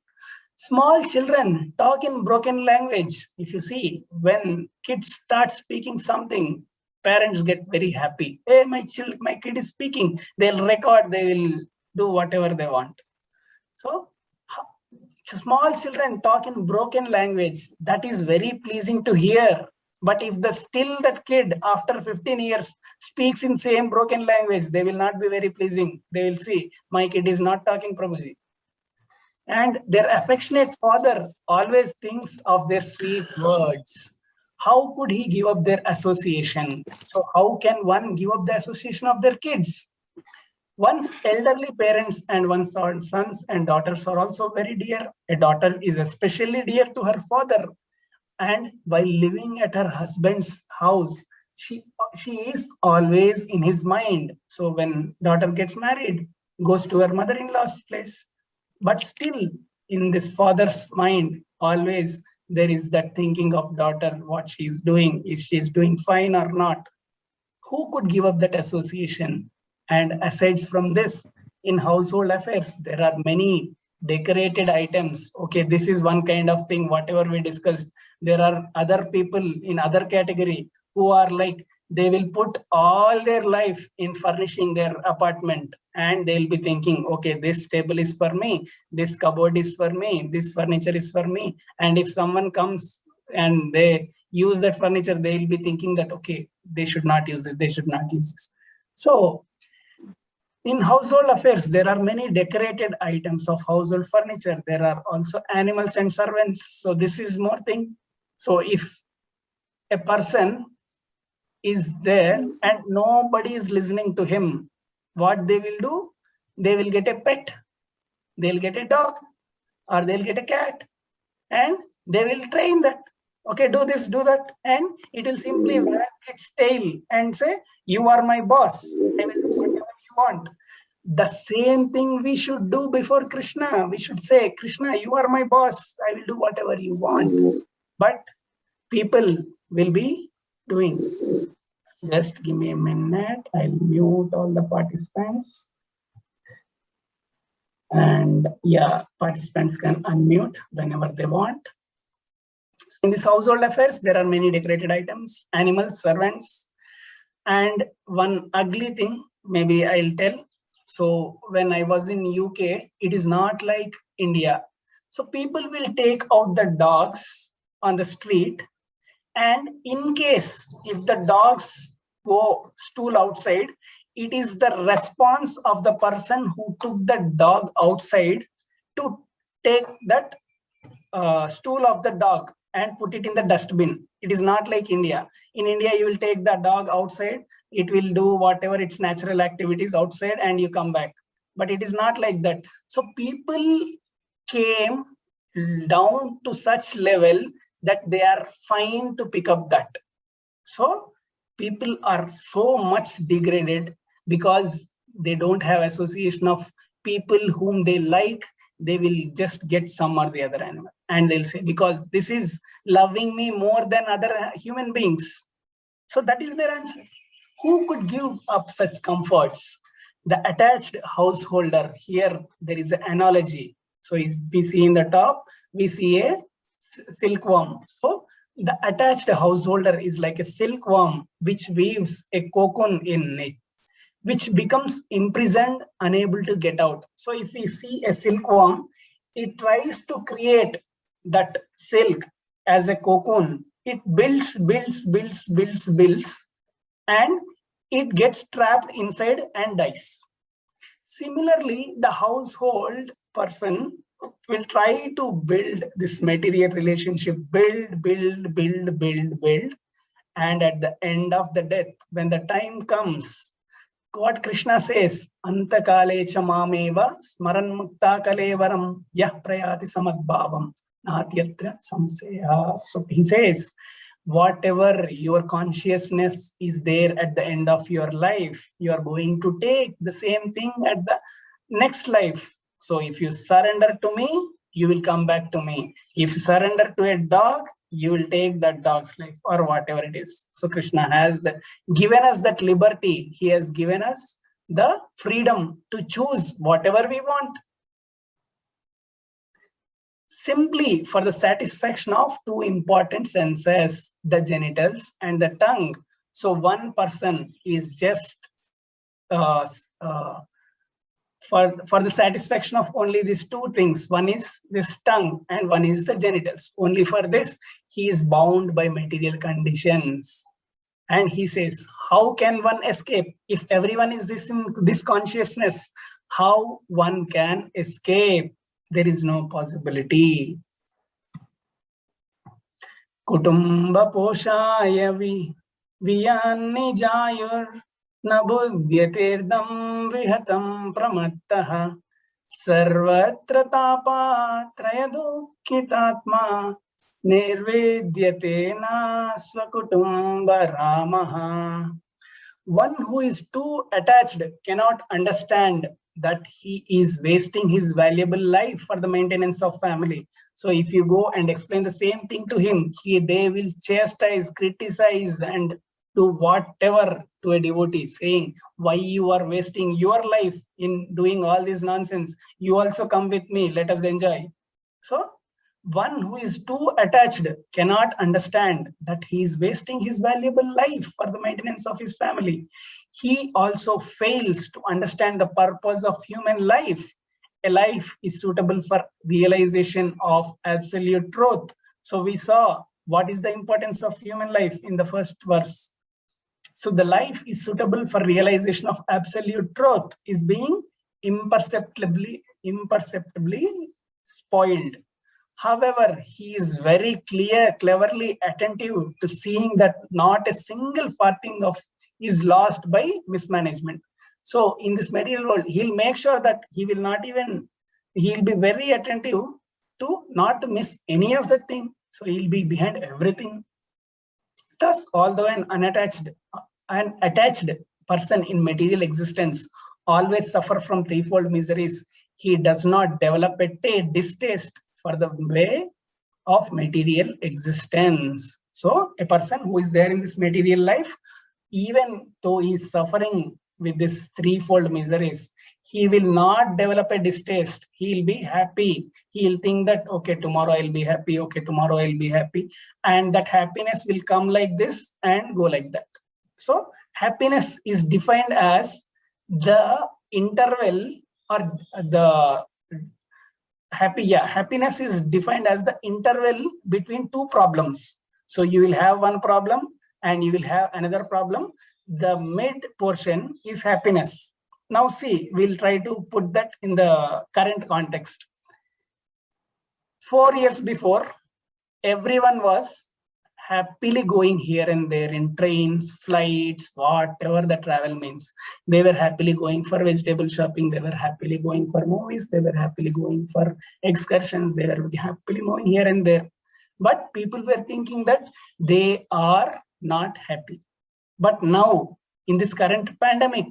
Small children talk in broken language. If you see, when kids start speaking something, parents get very happy. Hey, my kid is speaking. They'll record, they will do whatever they want. So small children talk in broken language. That is very pleasing to hear. But if that kid after 15 years speaks in same broken language, they will not be very pleasing. They will see, my kid is not talking Prabhuji. And their affectionate father always thinks of their sweet words. How could he give up their association? So how can one give up the association of their kids? One's elderly parents and one's sons and daughters are also very dear. A daughter is especially dear to her father. And while living at her husband's house, she is always in his mind. So when daughter gets married, goes to her mother-in-law's place. But still, in this father's mind, always there is that thinking of daughter, what she is doing, is she is doing fine or not? Who could give up that association? And aside from this, in household affairs, there are many decorated items. Okay, this is one kind of thing, whatever we discussed. There are other people in other category who are like, they will put all their life in furnishing their apartment, and they'll be thinking, okay, this table is for me, this cupboard is for me, this furniture is for me. And if someone comes and they use that furniture, they'll be thinking that, okay, they should not use this, they should not use this. So in household affairs, there are many decorated items of household furniture. There are also animals and servants. So this is more thing. So if a person is there and nobody is listening to him, what they will do? They will get a pet, they'll get a dog, or they'll get a cat, and they will train that. Okay, do this, do that, and it will simply wag its tail and say, you are my boss, I will do whatever you want. The same thing we should do before Krishna. We should say, Krishna, you are my boss, I will do whatever you want. But people will be doing. Just give me a minute. I'll mute all the participants. And yeah, participants can unmute whenever they want. In this household affairs, there are many decorated items, animals, servants, and one ugly thing, maybe I'll tell. So when I was in UK, it is not like India. So people will take out the dogs on the street And in case if the dogs go stool outside, it is the response of the person who took the dog outside to take that stool of the dog and put it in the dustbin. It is not like India. In India, you will take the dog outside, it will do whatever its natural activities outside and you come back. But it is not like that. So people came down to such level that they are fine to pick up that. So people are so much degraded because they don't have association of people whom they like. They will just get some or the other animal and they'll say, because this is loving me more than other human beings. So that is their answer. Who could give up such comforts? The attached householder. Here there is an analogy. So we see in the top, we see a silkworm. So the attached householder is like a silkworm which weaves a cocoon in it, which becomes imprisoned, unable to get out. So if we see a silkworm, it tries to create that silk as a cocoon. It builds, and it gets trapped inside and dies. Similarly, the household person will try to build this material relationship, build. And at the end of the death, when the time comes, what Krishna says, Antakale cha mameva smaran mukta kalevaram yah prayati samadbhavam natyatra samsaya. So he says, whatever your consciousness is there at the end of your life, you are going to take the same thing at the next life. So if you surrender to me, you will come back to me. If you surrender to a dog, you will take that dog's life or whatever it is. So Krishna has given us that liberty. He has given us the freedom to choose whatever we want, simply for the satisfaction of two important senses, the genitals and the tongue. So one person is just for the satisfaction of only these two things. One is this tongue and one is the genitals. Only for this, he is bound by material conditions. And he says, how can one escape? If everyone is in this consciousness, how one can escape? There is no possibility. Kutumba poshaya viyanni jayur na buddhyaterdam vihatam pramattaha sarvatra tapa trayadukhitatma nirvedyate na swakutumba ramaha. One who is too attached cannot understand that he is wasting his valuable life for the maintenance of family. So if you go and explain the same thing to him, they will chastise, criticize, and do whatever to a devotee, saying, why you are wasting your life in doing all this nonsense? You also come with me, let us enjoy. So one who is too attached cannot understand that he is wasting his valuable life for the maintenance of his family. He also fails to understand the purpose of human life. A life is suitable for realization of absolute truth. So we saw what is the importance of human life in the first verse. So the life is suitable for realization of absolute truth is being imperceptibly spoiled. However, he is very cleverly attentive to seeing that not a single farthing is lost by mismanagement. So in this material world, he'll make sure that he'll be very attentive to not to miss any of the thing. So he'll be behind everything. Thus, although an attached person in material existence always suffer from threefold miseries, he does not develop a distaste for the way of material existence. So a person who is there in this material life, even though he is suffering with this threefold miseries, he will not develop a distaste. He'll be happy. He'll think that, okay, tomorrow I'll be happy. Okay, tomorrow I'll be happy. And that happiness will come like this and go like that. So happiness is defined as the interval or the happiness is defined as the interval between two problems. So you will have one problem and you will have another problem. The mid portion is happiness. Now see, we'll try to put that in the current context. 4 years before, everyone was happily going here and there in trains, flights, whatever the travel means. They were happily going for vegetable shopping. They were happily going for movies. They were happily going for excursions. They were happily going here and there. But people were thinking that they are not happy. But now, in this current pandemic,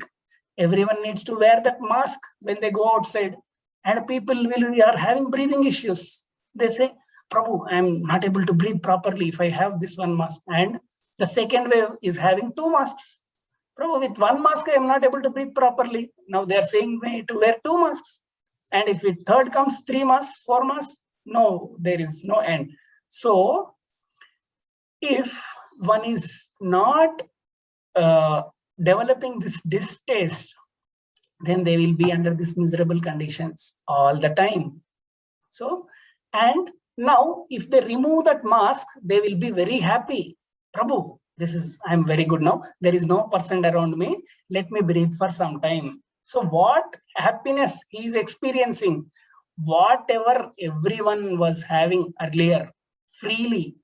everyone needs to wear that mask when they go outside. And people are having breathing issues. They say, Prabhu, I'm not able to breathe properly if I have this one mask. And the second wave is having 2 masks. Prabhu, with 1 mask, I am not able to breathe properly. Now they are saying me to wear 2 masks. And if it third comes, 3 masks, 4 masks, no, there is no end. So if one is not developing this distaste, then they will be under these miserable conditions all the time. So, and now if they remove that mask, they will be very happy. Prabhu, I'm very good now. There is no person around me. Let me breathe for some time. So what happiness he is experiencing, whatever everyone was having earlier freely,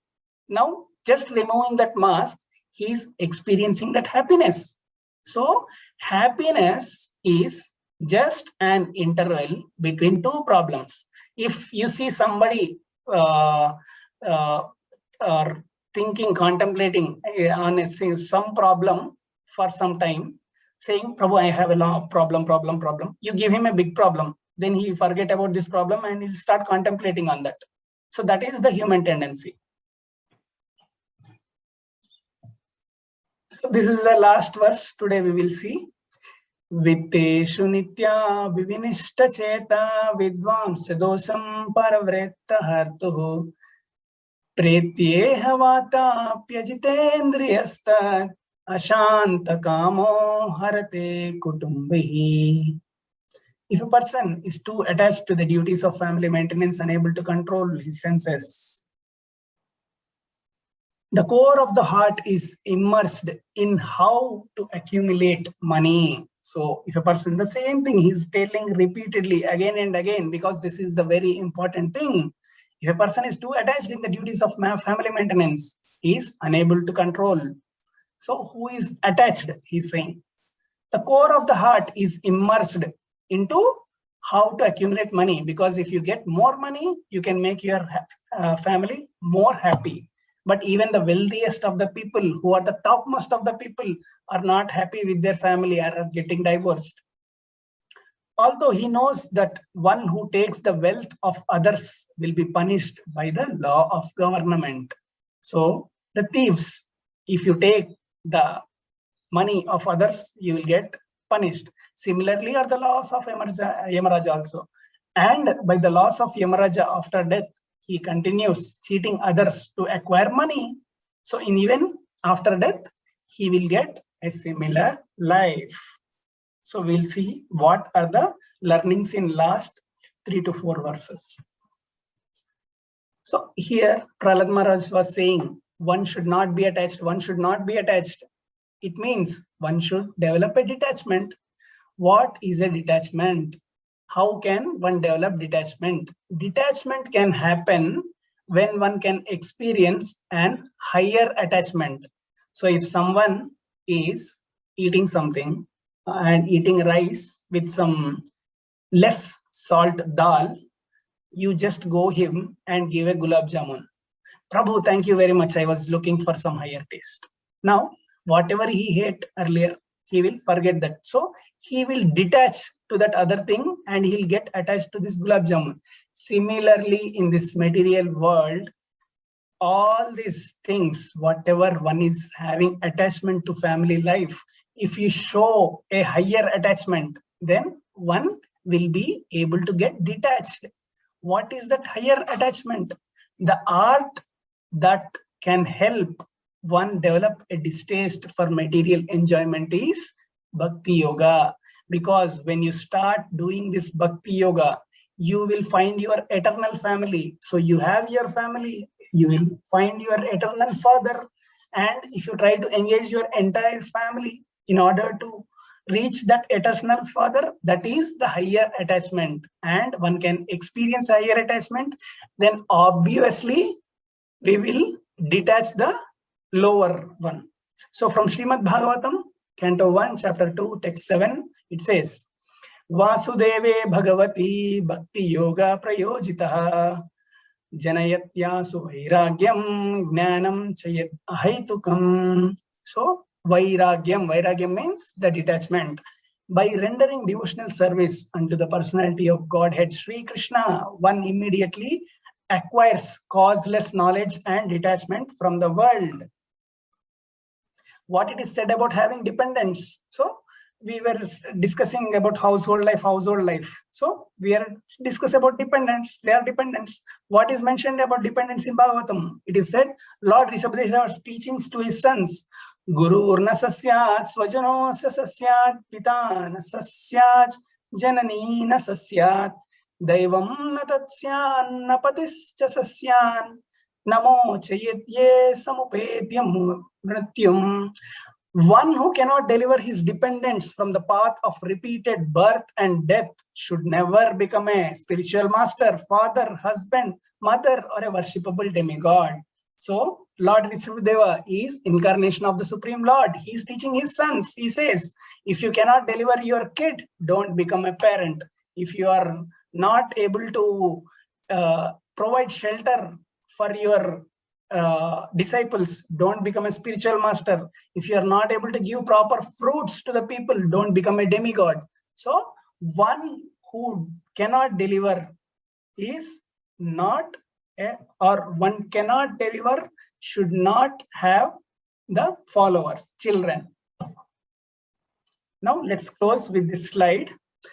now just removing that mask, he is experiencing that happiness. So happiness is just an interval between 2 problems. If you see somebody thinking, contemplating on some problem for some time, saying, Prabhu, I have a problem. You give him a big problem, then he forget about this problem and he'll start contemplating on that. So that is the human tendency. So this is the last verse. Today we will see. Vitteshu nitya vivinishta cheta vidvamsa dosham paravretta hartuhu pretyeha vata pyajitendriyasta ashanta kamo harate kutumbihi. If a person is too attached to the duties of family maintenance, unable to control his senses, the core of the heart is immersed in how to accumulate money. So if a person, the same thing he's telling repeatedly again and again, because this is the very important thing. If a person is too attached in the duties of family maintenance, he is unable to control. So who is attached, he's saying. The core of the heart is immersed into how to accumulate money, because if you get more money, you can make your family more happy. But even the wealthiest of the people, who are the topmost of the people, are not happy with their family, are getting divorced. Although he knows that one who takes the wealth of others will be punished by the law of government. So the thieves, if you take the money of others, you will get punished. Similarly are the laws of Yamaraja also. And by the laws of Yamaraja, after death, he continues cheating others to acquire money. So even after death, he will get a similar life. So we'll see what are the learnings in last 3 to 4 verses. So here Prahlad Maharaj was saying, one should not be attached, one should not be attached. It means one should develop a detachment. What is a detachment? How can one develop detachment? Detachment can happen when one can experience an higher attachment. So if someone is eating something and eating rice with some less salt dal, you just go him and give a gulab jamun. Prabhu, thank you very much. I was looking for some higher taste. Now, whatever he ate earlier, he will forget that. So he will detach to that other thing and he'll get attached to this gulab jamun. Similarly, in this material world, all these things, whatever one is having attachment to family life, if you show a higher attachment, then one will be able to get detached. What is that higher attachment? The art that can help one develop a distaste for material enjoyment is Bhakti Yoga. Because when you start doing this Bhakti Yoga, you will find your eternal family. So you have your family, you will find your eternal father. And if you try to engage your entire family in order to reach that eternal father, that is the higher attachment, and one can experience higher attachment, then obviously we will detach the lower one. So from Srimad Bhagavatam, Canto 1, Chapter 2, Text 7, it says, Vasudeve Bhagavati Bhakti Yoga Prayojitaha Janayatyasu Vairagyam Jnanam Chayat Ahaitukam. So Vairagyam means the detachment. By rendering devotional service unto the personality of Godhead Sri Krishna, one immediately acquires causeless knowledge and detachment from the world. What it is said about having dependence. So we were discussing about household life. So we are discussing about dependence. They are dependents. What is mentioned about dependence in Bhagavatam? It is said, Lord Rishabhdeva's teachings to his sons, Guru Urna Sasyat, Swajano Sasyat, Pita Nasasyat, Janani Nasasyat, Daivam Natatsyan, Napatischa Sasyan, Namo Chayatye Samupedyam Mrityum. One who cannot deliver his dependents from the path of repeated birth and death should never become a spiritual master, father, husband, mother, or a worshipable demigod. So, Lord Rishabhdeva is incarnation of the Supreme Lord. He is teaching his sons. He says, if you cannot deliver your kid, don't become a parent. If you are not able to provide shelter for your disciples, don't become a spiritual master. If you are not able to give proper fruits to the people, don't become a demigod. So one who cannot deliver is not or one cannot deliver should not have the followers, children. Now let's close with this slide.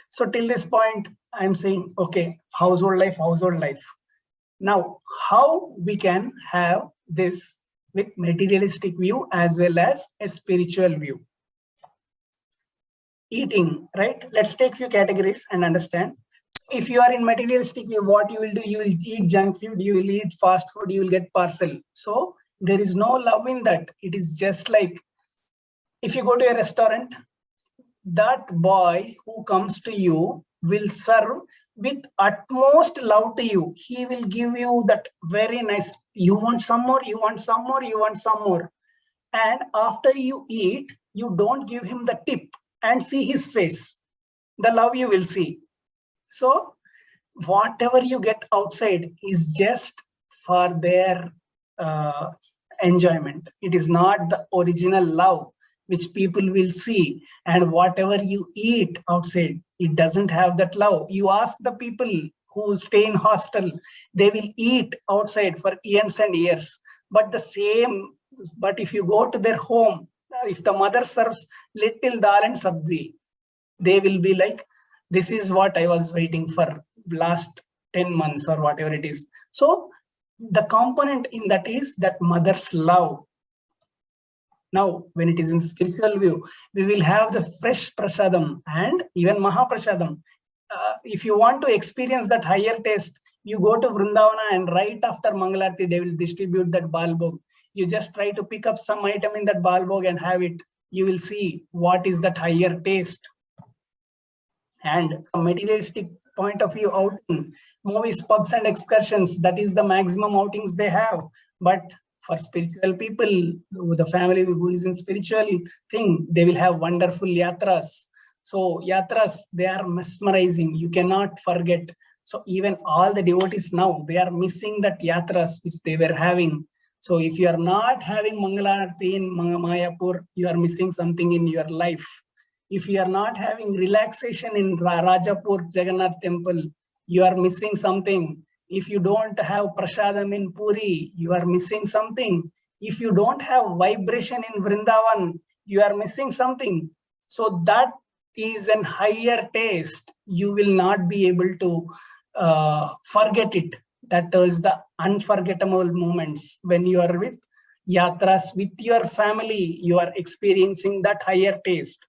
So till this point, I'm saying, okay, household life. Now, how we can have this with materialistic view as well as a spiritual view? Eating, right? Let's take few categories and understand. If you are in materialistic view, what you will do? You will eat junk food, you will eat fast food, you will get parcel. So there is no love in that. It is just like if you go to a restaurant, that boy who comes to you will serve with utmost love to you. He will give you that very nice, you want some more, you want some more, you want some more. And after you eat, you don't give him the tip and see his face. The love you will see. So whatever you get outside is just for their enjoyment. It is not the original love which people will see. And whatever you eat outside, it doesn't have that love. You ask the people who stay in hostel, they will eat outside for years and years. But if you go to their home, if the mother serves little dal and sabzi, they will be like, this is what I was waiting for last 10 months or whatever it is. So the component in that is that mother's love. Now, when it is in spiritual view, we will have the fresh prasadam and even Mahaprasadam. If you want to experience that higher taste, you go to Vrindavana and right after Mangalarti, they will distribute that balbog. You just try to pick up some item in that balbog and have it. You will see what is that higher taste. And from materialistic point of view, outing, movies, pubs and excursions, that is the maximum outings they have. But for spiritual people, the family who is in spiritual thing, they will have wonderful yatras. So yatras, they are mesmerizing. You cannot forget. So even all the devotees now, they are missing that yatras which they were having. So if you are not having Mangalarti in Mayapur, you are missing something in your life. If you are not having relaxation in Rajapur Jagannath temple, you are missing something. If you don't have prasadam in Puri, you are missing something. If you don't have vibration in Vrindavan, you are missing something. So that is an higher taste. You will not be able to forget it. That is the unforgettable moments when you are with yatras with your family. You are experiencing that higher taste.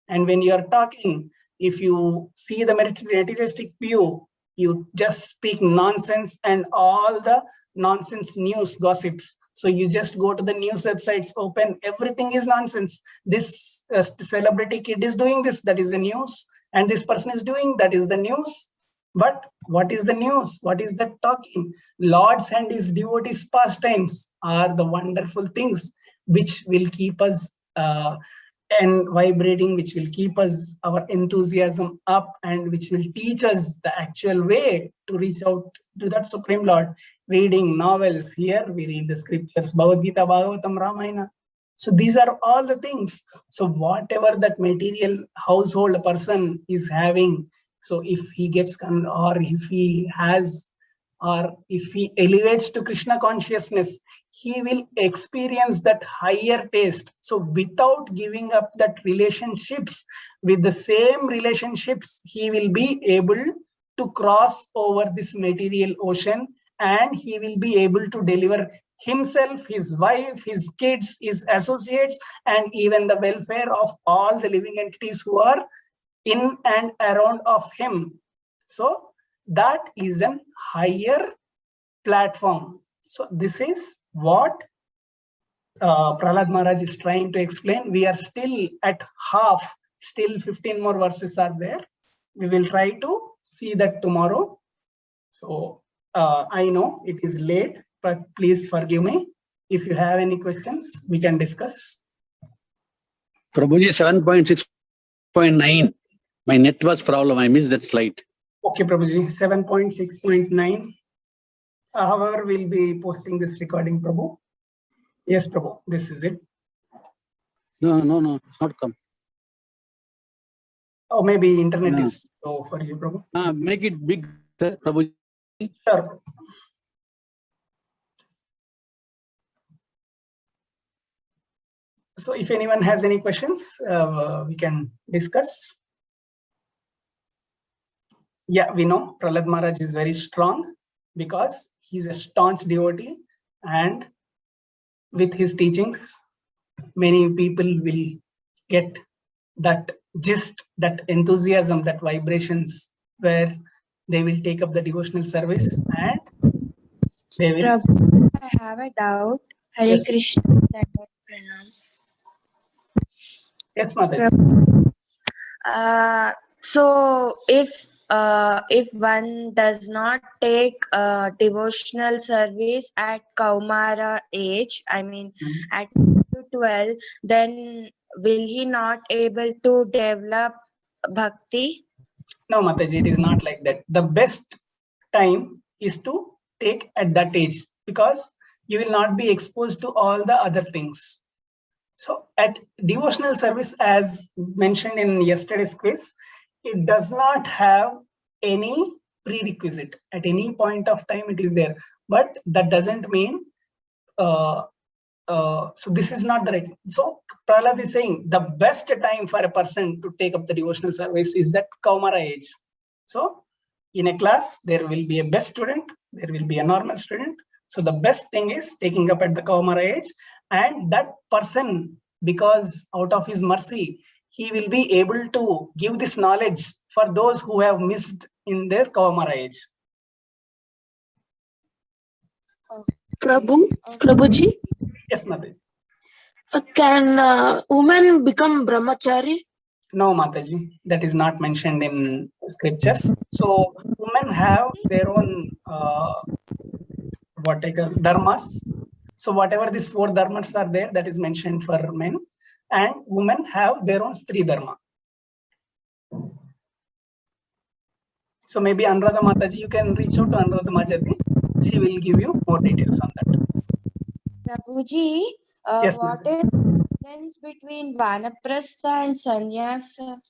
And when you are talking, if you see the materialistic view, you just speak nonsense and all the nonsense news gossips. So you just go to the news websites, open, everything is nonsense. This celebrity kid is doing this, that is the news. And this person is doing, that is the news. But what is the news? What is that talking? Lord's and his devotees' pastimes are the wonderful things which will keep us and vibrating, which will keep us our enthusiasm up, and which will teach us the actual way to reach out to that Supreme Lord. Reading novels, here we read the scriptures, Bhagavad Gita, Bhagavatam, Ramayana. So these are all the things. So whatever that material household person is having, so if he gets or if he has, or if he elevates to Krishna consciousness, he will experience that higher taste. So without giving up that relationships, with the same relationships, he will be able to cross over this material ocean, and he will be able to deliver himself, his wife, his kids, his associates, and even the welfare of all the living entities who are in and around of him. So that is a higher platform. So this is what Prahlad Maharaj is trying to explain. We are still at half, still 15 more verses are there. We will try to see that tomorrow. So I know it is late, but please forgive me. If you have any questions, we can discuss. Prabhuji, 7.6.9. My net was problem. I missed that slide. Okay, Prabhuji, 7.6.9. However, we'll be posting this recording, Prabhu. Yes, Prabhu, this is it. No, it's not come. Or maybe internet No. is slow for you, Prabhu. Make it big, sir, Prabhuji. Sure. So if anyone has any questions, we can discuss. Yeah, we know Prahlad Maharaj is very strong because he's a staunch devotee, and with his teachings, many people will get that gist, that enthusiasm, that vibrations, where they will take up the devotional service and they will. Prabhu, I have a doubt. Hare Yes. Krishna. Dandavat Pranam. Yes, Mataji. So if one does not take devotional service at Kaumara age, I mean at 12, then will he not able to develop bhakti? No, Mataji, it is not like that. The best time is to take at that age, because you will not be exposed to all the other things. So at devotional service, as mentioned in yesterday's quiz, it does not have any prerequisite. At any point of time it is there, but that doesn't mean so this is not the right. So Prahlad is saying the best time for a person to take up the devotional service is that Kaumara age. So in a class, there will be a best student, there will be a normal student. So the best thing is taking up at the Kaumara age, and that person, because out of his mercy, he will be able to give this knowledge for those who have missed in their Kaumara age. Prabhuji, Yes, Mataji. can women become brahmachari? No, Mataji, that is not mentioned in scriptures. So women have their own dharmas. So whatever these 4 dharmas are there, that is mentioned for men, and women have their own Stri dharma. So maybe Anuradha Mataji, you can reach out to Anuradha Mataji. She will give you more details on that. Prabhuji, Yes, what Mataji. is the difference between Vanaprastha and Sannyasa?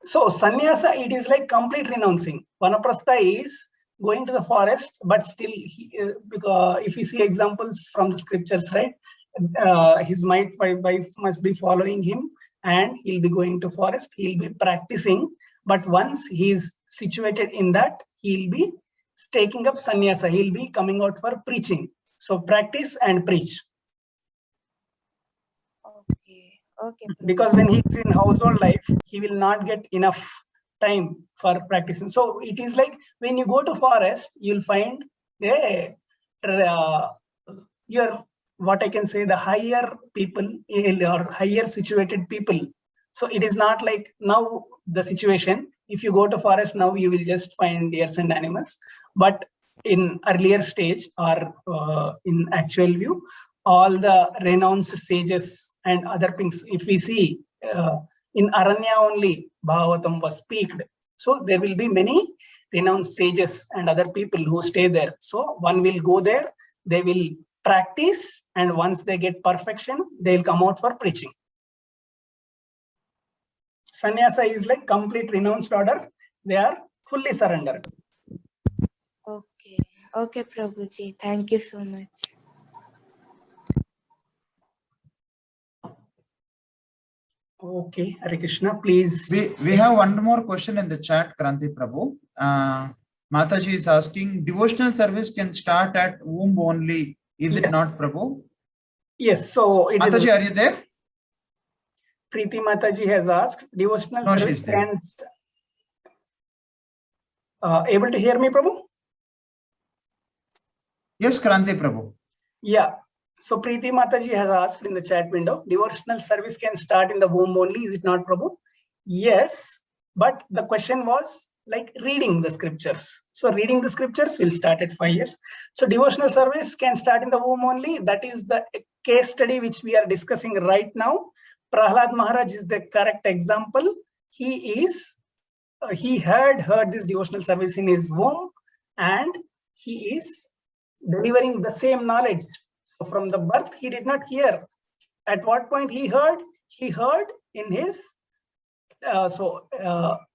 So sannyasa, it is like complete renouncing. Vanaprastha is going to the forest, but still, because if you see examples from the scriptures, right, his wife must be following him, and he'll be going to forest, he'll be practicing. But once he's situated in that, he'll be taking up sannyasa, he'll be coming out for preaching. So practice and preach. Okay. Prabhuji. Because when he's in household life, he will not get enough time for practicing. So it is like when you go to forest, you'll find your, what I can say, the higher people or higher situated people. So it is not like now the situation. If you go to forest now, you will just find deers and animals. But in earlier stage or in actual view, all the renounced sages and other things, if we see in Aranya only, Bhagavatam was peaked. So there will be many renounced sages and other people who stay there. So one will go there, they will practice, and once they get perfection, they'll come out for preaching. Sannyasa is like complete renounced order. They are fully surrendered. Okay. Okay, Prabhuji. Thank you so much. Okay, Hare Krishna, please. We have one more question in the chat, Kranti Prabhu. Mataji is asking, devotional service can start at womb only. Is it Yes. not, Prabhu? Yes, so it Mataji, is. are you there? Preeti Mataji has asked, devotional No, service she's there. can able to hear me, Prabhu? Yes, Kranti Prabhu. Yeah. So Preeti Mataji has asked in the chat window, devotional service can start in the womb only, is it not, Prabhu? Yes, but the question was like reading the scriptures. So reading the scriptures will start at 5 years. So devotional service can start in the womb only. That is the case study which we are discussing right now. Prahlad Maharaj is the correct example. He had heard this devotional service in his womb, and he is delivering the same knowledge. So from the birth, he did not hear. At what point he heard? He heard in his,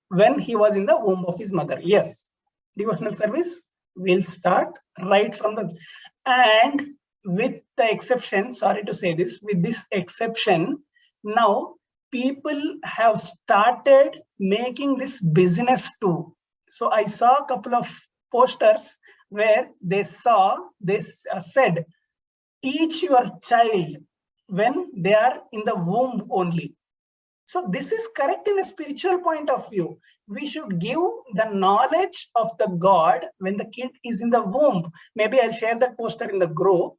when he was in the womb of his mother. Yes, devotional service will start right from the, and with the exception, sorry to say this, with this exception, now people have started making this business too. So I saw a couple of posters where they said, teach your child when they are in the womb only. So this is correct in a spiritual point of view. We should give the knowledge of the God when the kid is in the womb. Maybe I'll share that poster in the group.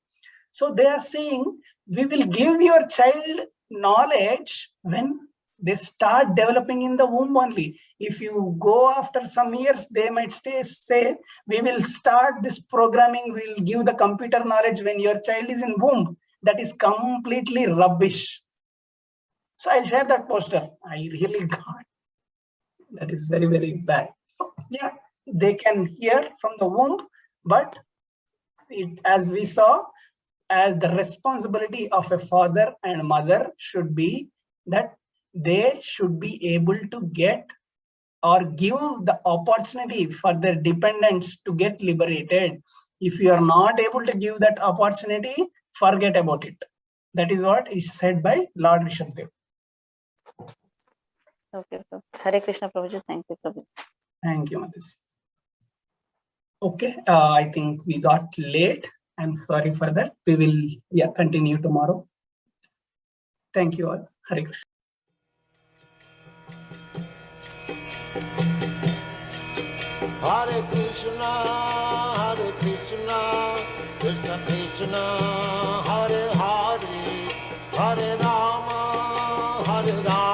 So they are saying, we will give your child knowledge when they start developing in the womb only. If you go after some years, they might say, we will start this programming, we'll give the computer knowledge when your child is in womb. That is completely rubbish. So I'll share that poster. I really got, that is very, very bad. So, yeah, they can hear from the womb, but as we saw, as the responsibility of a father and mother should be that they should be able to get or give the opportunity for their dependents to get liberated. If you are not able to give that opportunity, forget about it. That is what is said by Lord Rishabhdev. Okay, so Hare Krishna Prabhuji, thank you, Prabhuji. Thank you, Mataji. Okay, I think we got late. I'm sorry for that. We will continue tomorrow. Thank you all. Hare Krishna. Hare Krishna, Krishna Krishna, Hare Hare, Hare Rama, Hare Rama.